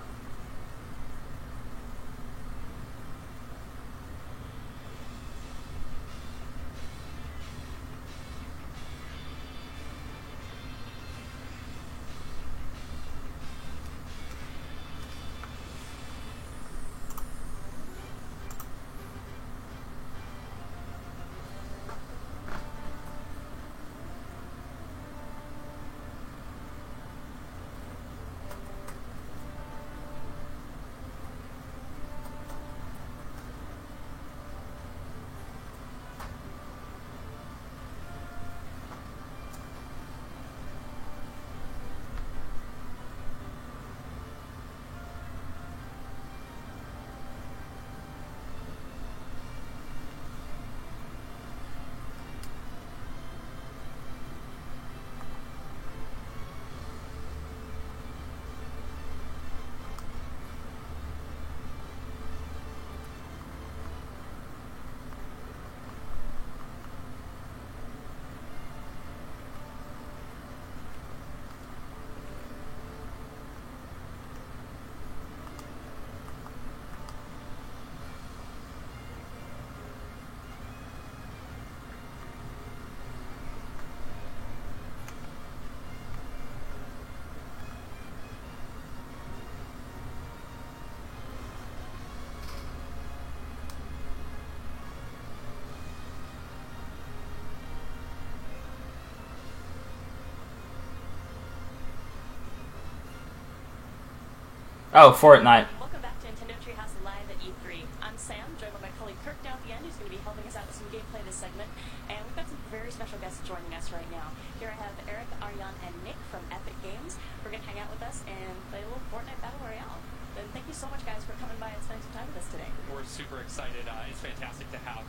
Oh, Fortnite. Welcome back to Nintendo Treehouse Live at E3. I'm Sam, joined by my colleague Kirk down at the end, who's going to be helping us out with some gameplay this segment. And we've got some very special guests joining us right now. Here I have Eric, Arjan, and Nick from Epic Games. We're going to hang out with us and play a little Fortnite Battle Royale. And thank you so much, guys, for coming by and spending some time with us today. We're super excited. It's fantastic to have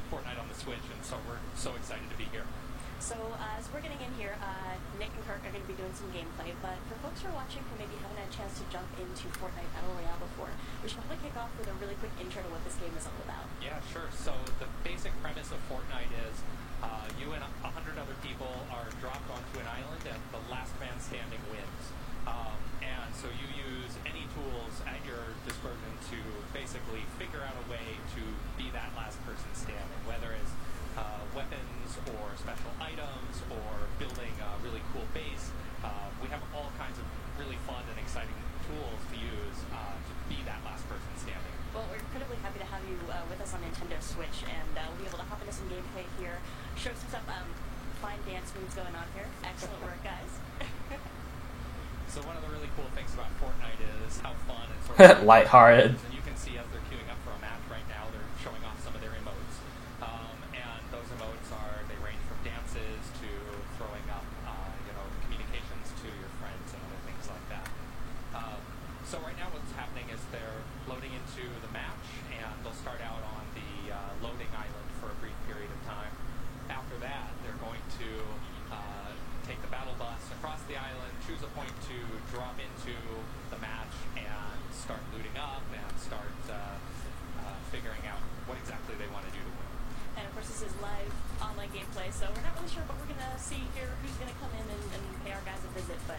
Fortnite on the Switch, and so we're so excited to be here. So as we're getting in here, Nick and Kirk are going to be doing some gameplay, but for folks who are watching who maybe haven't had a chance to jump into Fortnite Battle Royale before, we should probably kick off with a really quick intro to what this game is all about. Yeah, sure. So the basic premise of Fortnite is you and 100 other people are dropped onto an island, and the last man standing wins. And so you use any tools at your disposal to basically figure out a way to be that last person standing, whether it's weapons or special items or building a really cool base. We have all kinds of really fun and exciting tools to use to be that last person standing. Well, we're incredibly happy to have you with us on Nintendo Switch, and we'll be able to hop into some gameplay here, show some stuff, fine dance moves going on here. Excellent work, guys. So one of the really cool things about Fortnite is how fun and sort of lighthearted. And you can see as they're queuing up for a match right now, they're showing off some of their emotes. And those emotes they range from dances to throwing up, communications to your friends and other things like that. So right now what's happening is they're loading into the match, and they'll start out on the loading island for a brief period of time. After that, they're going to take the battle bus across the island, choose a point to drop into the match, and start looting up and start figuring out what exactly they want to do to win. And of course, this is live online gameplay, so we're not really sure what we're going to see here, who's going to come in and pay our guys a visit, but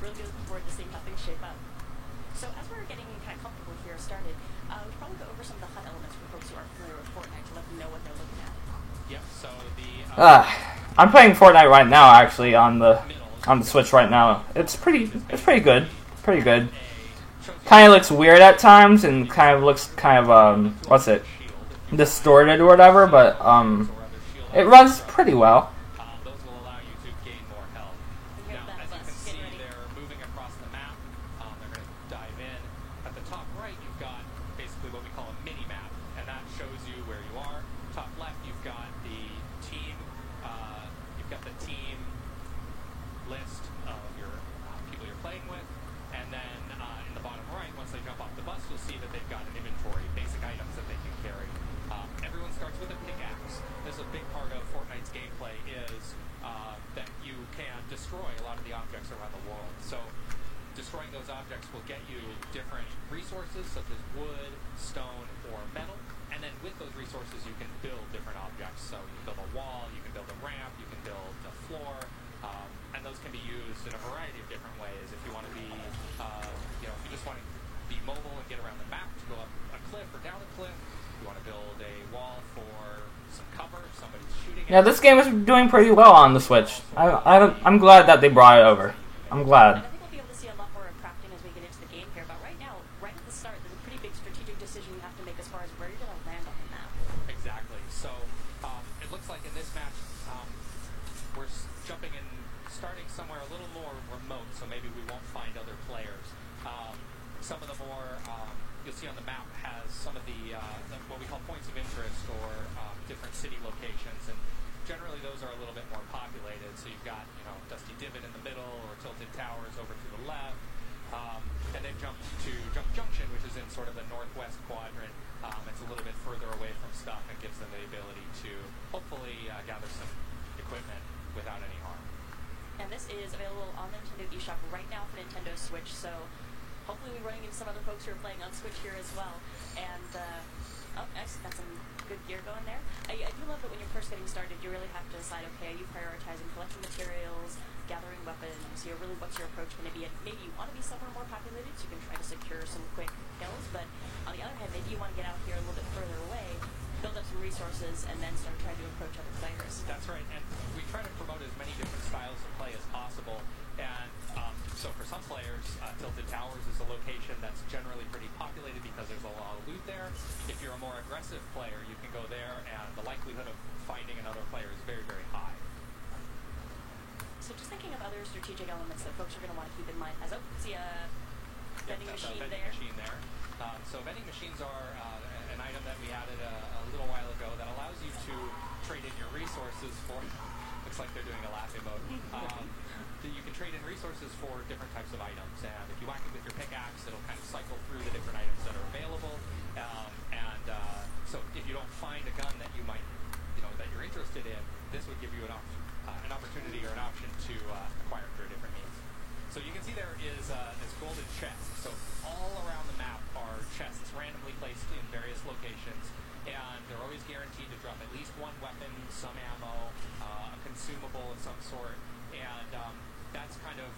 really looking forward to seeing how things shape up. So as we're getting kind of comfortable here started, we should probably go over some of the HUD elements for folks who aren't familiar with Fortnite to let them know what they're looking at. Yep, so the I'm playing Fortnite right now, actually, on the Switch right now. It's pretty good. Pretty good. Kind of looks weird at times, and kind of looks kind of distorted or whatever, but it runs pretty well. those will allow you to gain more health. And here's Now, that as you bus can see, getting ready. they're moving across the map. They're going to dive in. At the top right, you've got basically what we call a mini map, and that shows you where you are. Top left, you've got the team. You've got the team list of your people you're playing with, and then in the bottom right, once they jump off the bus, you'll see that they've got an inventory, basic items that they can carry. Everyone starts with a pickaxe. This is a big part of Fortnite's gameplay is that you can destroy a lot of the objects around the world. So destroying those objects will get you different resources such as wood, stone, or metal. And then with those resources, you can build different objects. So you can build a wall, you can build a ramp, you can build a floor, and those can be used in a variety of different ways. If you want to be, if you just want to be mobile and get around the map to go up a cliff or down a cliff, you want to build a wall for some cover if somebody's shooting Yeah, at this game is doing pretty well on the Switch. I'm glad that they brought it over. I'm glad. And I think we'll be able to see a lot more crafting as we get into the game here, but right now, right at the start, there's a pretty big strategic decision you have to make as far as where you're going to land on the map. Exactly. So it looks like in this match, we're jumping in, starting somewhere a little more remote, so maybe we won't find other players. Some of the more you'll see on the map has some of the what we call points of interest or different city locations, and generally those are a little bit more populated. So you've got Dusty Divot in the middle or Tilted Towers over to the left, and then Jump Junction, which is in sort of the northwest quadrant. It's a little bit further away from stuff and gives them the ability to hopefully gather some equipment without any harm. And this is available on the Nintendo eShop right now for Nintendo Switch, so hopefully we're running into some other folks who are playing on Switch here as well. And, nice, got some good gear going there. I do love that when you're first getting started, you really have to decide, okay, are you prioritizing collecting materials, gathering weapons, really what's your approach going to be? And maybe you want to be somewhere more populated, so you can try to secure some quick kills, but on the other hand, maybe you want to get out here a little bit further away, build up some resources, and then start trying to approach other players. That's right, and we try to promote as many different styles of play as possible. And so for some players, Tilted Towers is a location that's generally pretty populated because there's a lot of loot there. If you're a more aggressive player, you can go there, and the likelihood of finding another player is very, very high. So just thinking of other strategic elements that folks are going to want to keep in mind as, see, vending that's machine a vending there. machine there. So vending machines are an item that we added a little while ago that allows you to trade in your resources for. Looks like they're doing a laugh emote. You can trade in resources for different types of items, and if you whack it with your pickaxe, it'll kind of cycle through the different items that are available. So if you don't find a gun that you might, that you're interested in, this would give you an opportunity or an option to acquire through different means. So you can see there is this golden chest. So all around the map are chests randomly placed in various locations, and they're always guaranteed to drop at least one weapon, some ammo, a consumable of some sort, and that's kind of,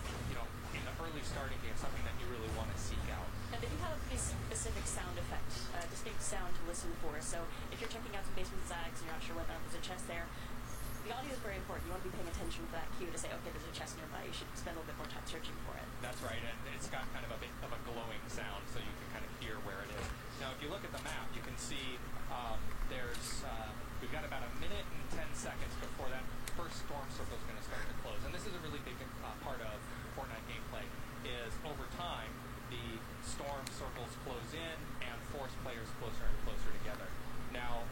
in the early starting game, something that you really want to seek out. And they do have a pretty specific sound effect, distinct sound to listen for. So if you're checking out some basement zags and you're not sure whether there's a chest there, the audio is very important. You want to be paying attention for that cue to say, okay, there's a chest nearby. You should spend a little bit more time searching for it. That's right, and it's got kind of a bit of a glowing sound, so you can kind of hear where it is. Now, if you look at the map, you can see we've got about a minute and 10 seconds before that first storm circle is going to start to close. And this is a really big part of Fortnite gameplay, is over time, the storm circles close in and force players closer and closer together. Now,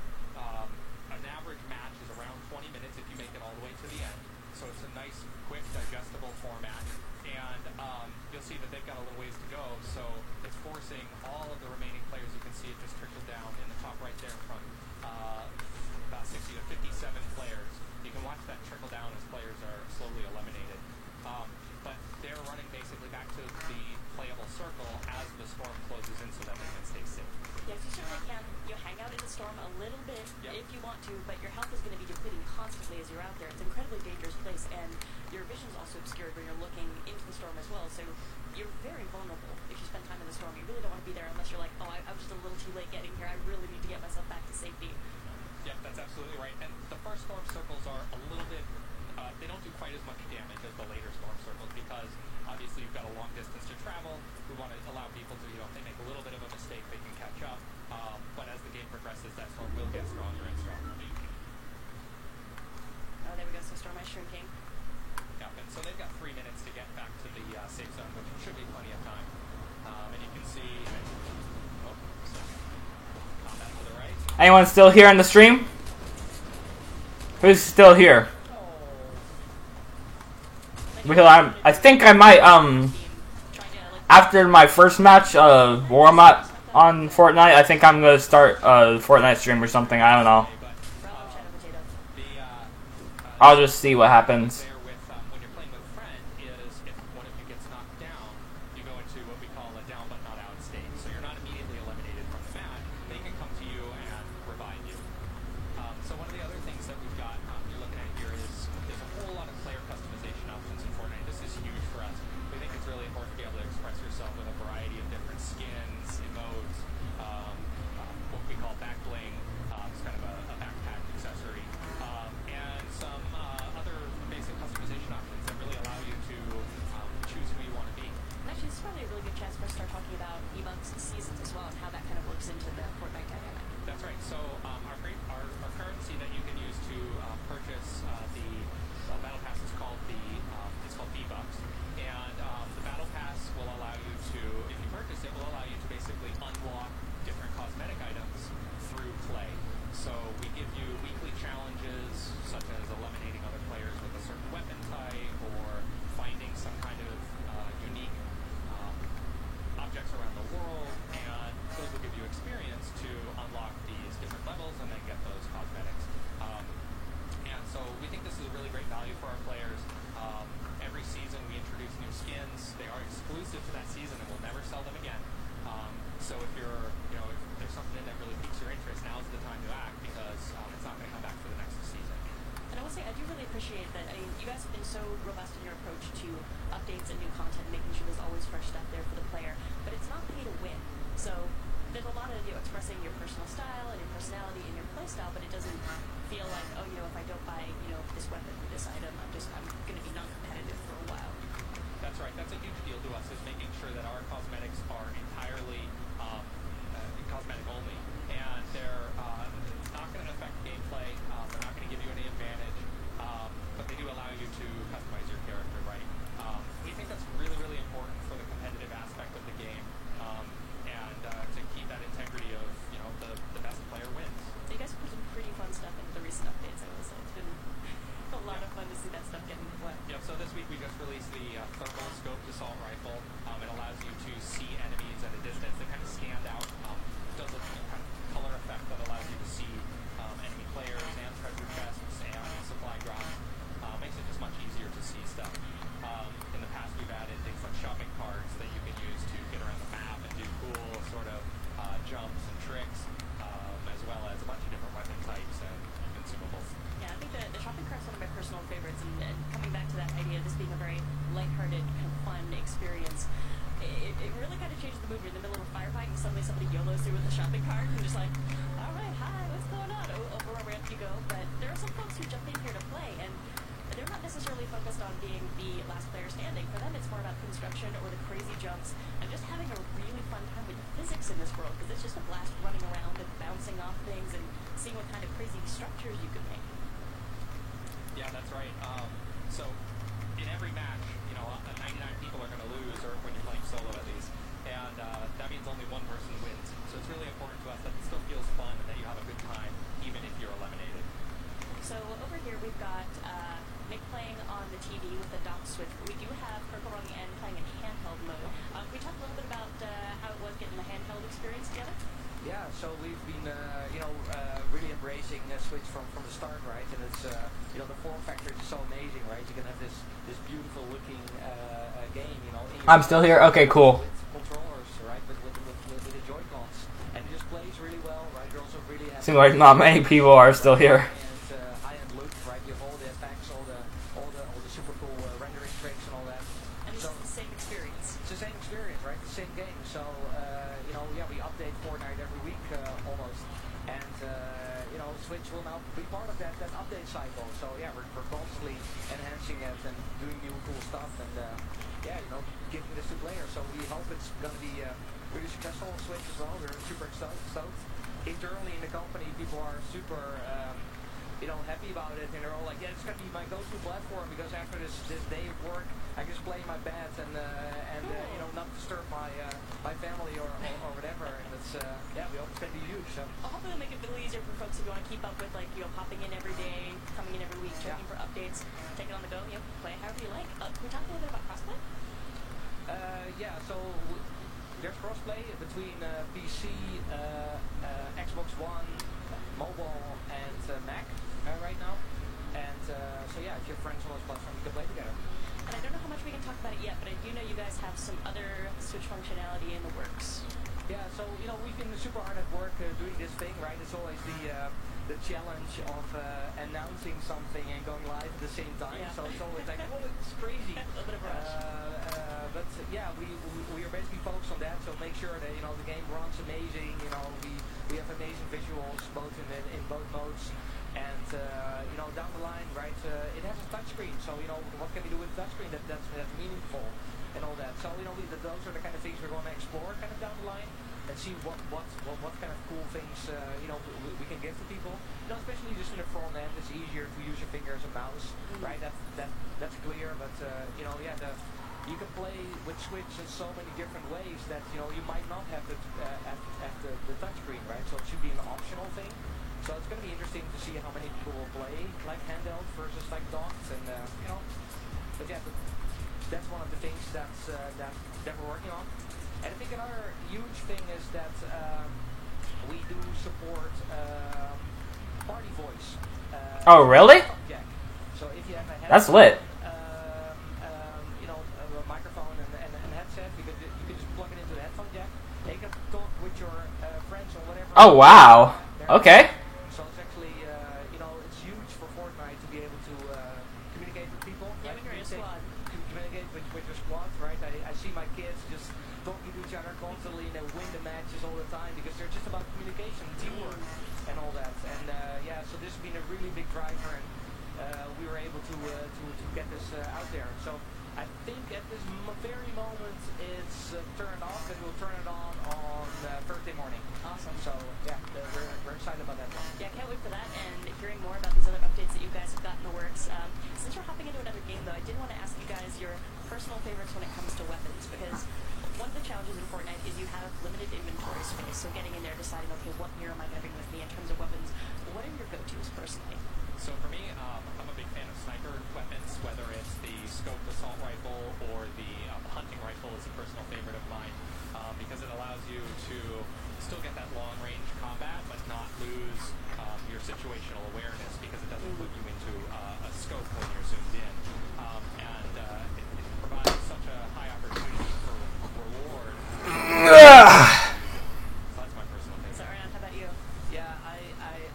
an average match is around 20 minutes if you make it all the way to the end. So it's a nice, quick, digestible format. And you'll see that they've got a little ways to go. So it's forcing all of the remaining players. You can see it just trickle down in the top right there from about 60 to 57 players. You can watch that trickle down as players are slowly eliminated. But they're running basically back to the playable circle as the storm closes in so that they can stay safe. Yes, you certainly can. You hang out in the storm a little bit Yep. if you want to, but your health is going to be depleting constantly as you're out there. It's an incredibly dangerous place, and your vision is also obscured when you're looking into the storm as well. So you're very vulnerable if you spend time in the storm. You really don't want to be there unless you're like, oh, I was just a little too late getting here. I really need to get myself back to safety. Yeah, that's absolutely right. And the first storm circles are a little bit, they don't do quite as much damage as the later storm circles because obviously you've got a long distance to travel. We want to allow people to, if they make a little bit of a mistake, they can catch up. But as the game progresses, that storm will get stronger and stronger. Oh, there we go. So storm is shrinking. Yeah, and so they've got 3 minutes to get back to the safe zone, which should be plenty of time. And you can see, combat to the right. Anyone still here on the stream? Who's still here? Because I think I might after my first match warm up on Fortnite, I think I'm gonna start a Fortnite stream or something. I don't know. I'll just see what happens. There with when you're playing with a friend is if one of you gets knocked down, you go into what we call a down but not out state. So you're not immediately eliminated from the match. They can come to you and revive you. So one of the other things that we've got you're looking at here is there's a whole lot of player customization options in Fortnite. This is huge for us. We think it's really important to be able to express yourself with a variety of different skins, emotes, what we call back bling. It's kind of a backpack accessory, and some other basic customization options that really allow you to choose who you want to be. And actually, this is probably a really good chance for us to start talking about emotes and seasons as well and how that kind of works into the Fortnite dynamic. That's right. So our currency that you can use to purchase the battle pass is called it's called V-Bucks, and the battle pass will allow you to, if you purchase it, will allow you to basically unlock different cosmetic items through play. So we give you weekly challenges such as eliminating other players with a certain weapon type or finding some kind of unique objects around the world, and those will give you experience to unlock these different levels and then get those cosmetics. And so we think this is a really great value for our players. Every season we introduce new skins. They are exclusive to that season and we'll never sell them again. So if you're, if there's something in that really piques your interest, now's the time to act because it's not going to come back for the next season. And I will say, I do really appreciate that. I mean, you guys have been so robust in your approach to updates and new content, making sure there's always fresh stuff there for the player. But it's not pay to win. So there's a lot of expressing your personal style and your personality and your play style, but it doesn't feel like, oh, if I don't buy, this weapon or this item, I'm going to be non-competitive for a while. That's right. That's a huge deal to us, is making sure that our cosmetics are entirely cosmetic only, and they're not going to affect gameplay. They're not going to give you any advantage, but they do allow you to customize your character, right? We think that's really, really important for the competitive aspect of the game. suddenly somebody YOLOs through with a shopping cart and just like, all right, hi, what's going on? Over a ramp you go. But there are some folks who jump in here to play, and they're not necessarily focused on being the last player standing. For them, it's more about construction or the crazy jumps and just having a really fun time with the physics in this world, because it's just a blast running around and bouncing off things and seeing what kind of crazy structures you can make. Yeah, that's right. So in every match, 99 people are going to lose, or when you're playing solo at least, and that means only one person wins. So it's really important to us that it still feels fun and that you have a good time, even if you're eliminated. So over here we've got Nick playing on the TV with the dock switch, but we do have Purple on the end playing in handheld mode. Can we talk a little bit about how it was getting the handheld experience together? Yeah, so we've been, really embracing Switch from the start, right? And it's, the form factor is so amazing, right? You can have this beautiful looking game, I'm still here? Okay, cool. With controllers, right? With the Joy-Cons. And it just plays really well, right? You're also really happy. Seems like not many people are still here. And high-end look, right? You have all the effects, all the super cool rendering tricks and all that. And it's the same experience. It's the same experience, right? The same game. So, we update Fortnite every week almost, and Switch will now be part of that update cycle. So yeah, we're constantly enhancing it and doing new cool stuff, and giving this to players. So we hope it's going to be really successful on Switch as well. We're super stoked. Internally in the company, people are super happy about it, and they're all like, yeah, it's going to be my go-to platform, because after this day of work, I can just play in my bed and not disturb my family or whatever. And it's we hope it's going to be huge. So Hopefully it'll make it a little easier for folks if you want to keep up with popping in every day, coming in every week, checking for updates, take it on the go, play however you like. Can we talk a little bit about crossplay? So there's crossplay between PC, Xbox One, mobile, and Mac right now. And if you have friends on those platforms, you can play together. And I don't know how much we can talk about it yet, but I do know you guys have some other Switch functionality in the works. Yeah, so we've been super hard at work doing this thing, right? It's always the challenge of announcing something and going live at the same time. Yeah. So it's always like, oh, it's crazy. A little bit of a rush. But we are basically focused on that. So make sure that the game runs amazing. We have amazing visuals both in both modes. And down the line, right? It has a touchscreen. So what can we do with the touchscreen that's meaningful and all that. So those are the kind of things we're going to explore kind of down the line and see what kind of cool things we can give to people. Especially just in the front end, it's easier to use your finger as a mouse, right? That's clear. But you can play with Switch in so many different ways that you might not have the touchscreen, right? So it should be an optional thing. So it's going to be interesting to see how many people will play like handheld versus like docked, and but that's one of the things that we're working on. And I think another huge thing is that we do support party voice. Oh, really? Yeah. So if you have a That's lit. A microphone and a headset, you can just plug it into the headphone jack. And you can talk with your friends or whatever. Oh, wow. Okay. So it's actually, it's huge for Fortnite to be able to communicate with people. Yeah, when you're in a squad. Communicate with your squad, right? I see my kids just talking to each other constantly, and they win the matches all the time because they're just about communication, teamwork, and all that. And so this has been a really big driver, and we were able to get this out there. So I think at this very moment it's turned off, and we'll turn it on Thursday morning. Awesome. So we're excited about that one. Yeah, can't wait for that and hearing more about these other updates that you guys have got in the works. Since we're hopping into another game, though, I did want to ask you guys your personal favorites when it comes to weapons, because one of the challenges in Fortnite is you have limited inventory space. So getting in there, deciding, okay, what gear am I going to bring with me in terms of weapons? What are your go-tos personally? So for me, I'm a big fan of sniper weapons, whether it's the scoped assault rifle or the hunting rifle is a personal favorite of mine, because it allows you to still get that long-range combat, but not lose your situational awareness, because it doesn't put you into a scope when you're zoomed in, and it provides such a high opportunity for reward. So that's my personal favorite. So Ryan, how about you? Yeah,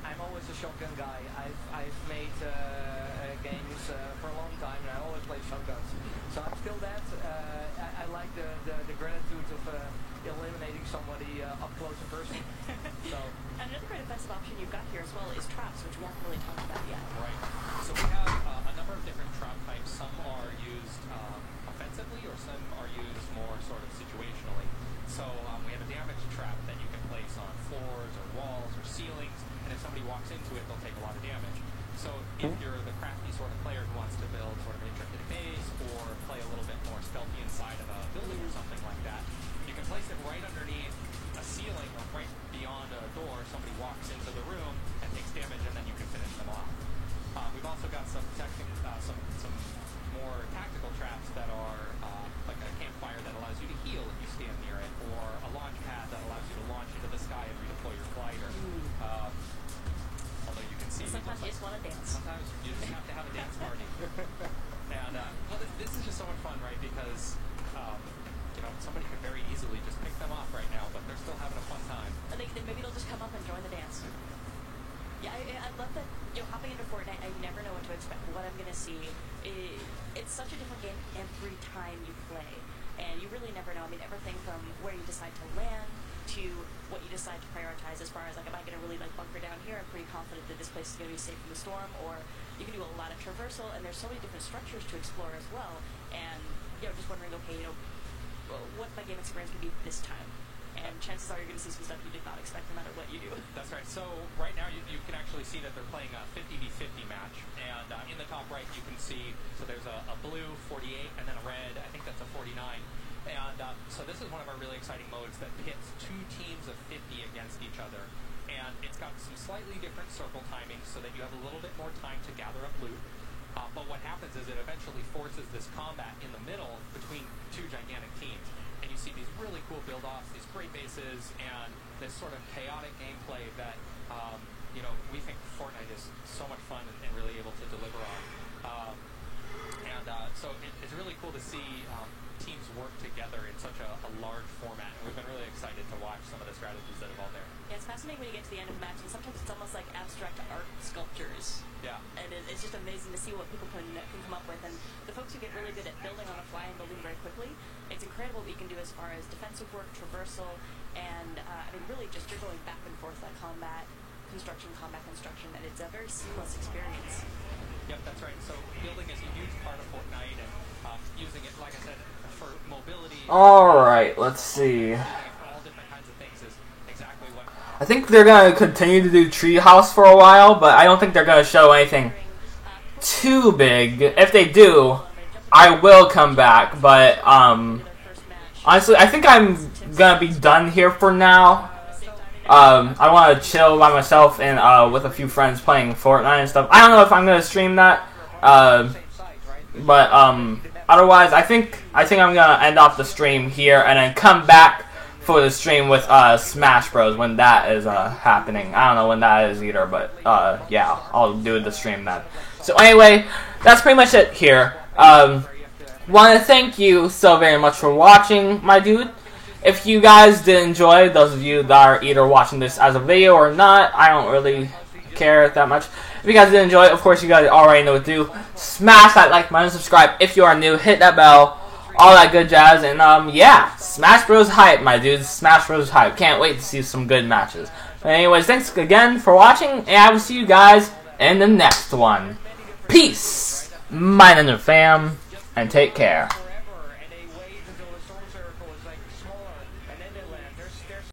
I'm always a shotgun guy. I've made games for a long time, and I always play shotguns. So I'm still that. I like the gratitude of eliminating somebody up close and personal. So. And another great offensive option you've got here as well is traps, which we haven't really talked about yet. Right. So we have a number of different trap types. Some are used offensively, or some are used more sort of situationally. So we have a damage trap that you can place on floors or walls or ceilings, and if somebody walks into it, they'll take a lot of damage. So if you're the crafty sort of player who wants to build sort of an intricate base or play a little bit more stealthy inside of a building or something like that, you can place it right underneath a ceiling or right beyond a door. Somebody walks into the room and takes damage, and then you can finish them off. We've also got some more tactical traps that are like a campfire that allows you to heal if you stand near it, or a launch pad that allows you to launch into the sky and redeploy your glider. Although you can see, Sometimes you just want to dance. Sometimes you just have to have a dance party. And well, this is just so much fun, right? Because you know, somebody could very easily just pick them off right now, but they're still having a fun time. And maybe they'll just come up and join the dance. Yeah, I love that, you know, hopping into Fortnite, I never know what to expect. What I'm going to see, it's such a different game every time you play. And you really never know. I mean, everything from where you decide to land to what you decide to prioritize as far as, like, am I going to really, like, bunker down here? I'm pretty confident that this place is going to be safe from the storm. Or you can do a lot of traversal, and there's so many different structures to explore as well. And, you know, just wondering, okay, you know, what's my game experience going to be this time? And chances are you're going to see some stuff you did not expect no matter what you do. That's right. So right now you can actually see that they're playing a 50v50 match. And in the top right you can see, so there's a blue 48 and then a red, I think that's a 49. And so this is one of our really exciting modes that pits two teams of 50 against each other. And it's got some slightly different circle timings so that you have a little bit more time to gather up loot. But what happens is it eventually forces this combat in the middle between two gigantic teams. And you see these really cool build-offs, these great bases, and this sort of chaotic gameplay that, you know, we think Fortnite is so much fun and really able to deliver on. So it's really cool to see teams work together in such a large format, and we've been really excited to watch some of the strategies that evolve there. Yeah, it's fascinating when you get to the end of the match, and sometimes it's almost like abstract art sculptures. Yeah. And it's just amazing to see what people can come up with. And the folks who get really good at building on the fly and building very quickly, it's incredible what you can do as far as defensive work, traversal, and I mean, really just you're going back and forth like combat construction, and it's a very seamless experience. Yep, that's right. So building is a huge part of Fortnite, and using it, like I said, for mobility. Alright, let's see. All different kinds of things is exactly what. I think they're going to continue to do Treehouse for a while, but I don't think they're going to show anything too big. If they do, I will come back, but honestly, I think I'm going to be done here for now. I want to chill by myself and with a few friends playing Fortnite and stuff. I don't know if I'm going to stream that, but otherwise, I think I'm going to end off the stream here and then come back for the stream with Smash Bros. When that is happening. I don't know when that is either, but yeah, I'll do the stream then. So anyway, that's pretty much it here. Want to thank you so very much for watching, my dude. If you guys did enjoy, those of you that are either watching this as a video or not, I don't really care that much. If you guys did enjoy it, of course you guys already know what to do. Smash that like button, subscribe if you are new, hit that bell, all that good jazz, and yeah, Smash Bros. Hype, my dudes. Smash Bros. Hype. Can't wait to see some good matches. But anyways, thanks again for watching, and I will see you guys in the next one. Peace, my Ninja fam, and take care.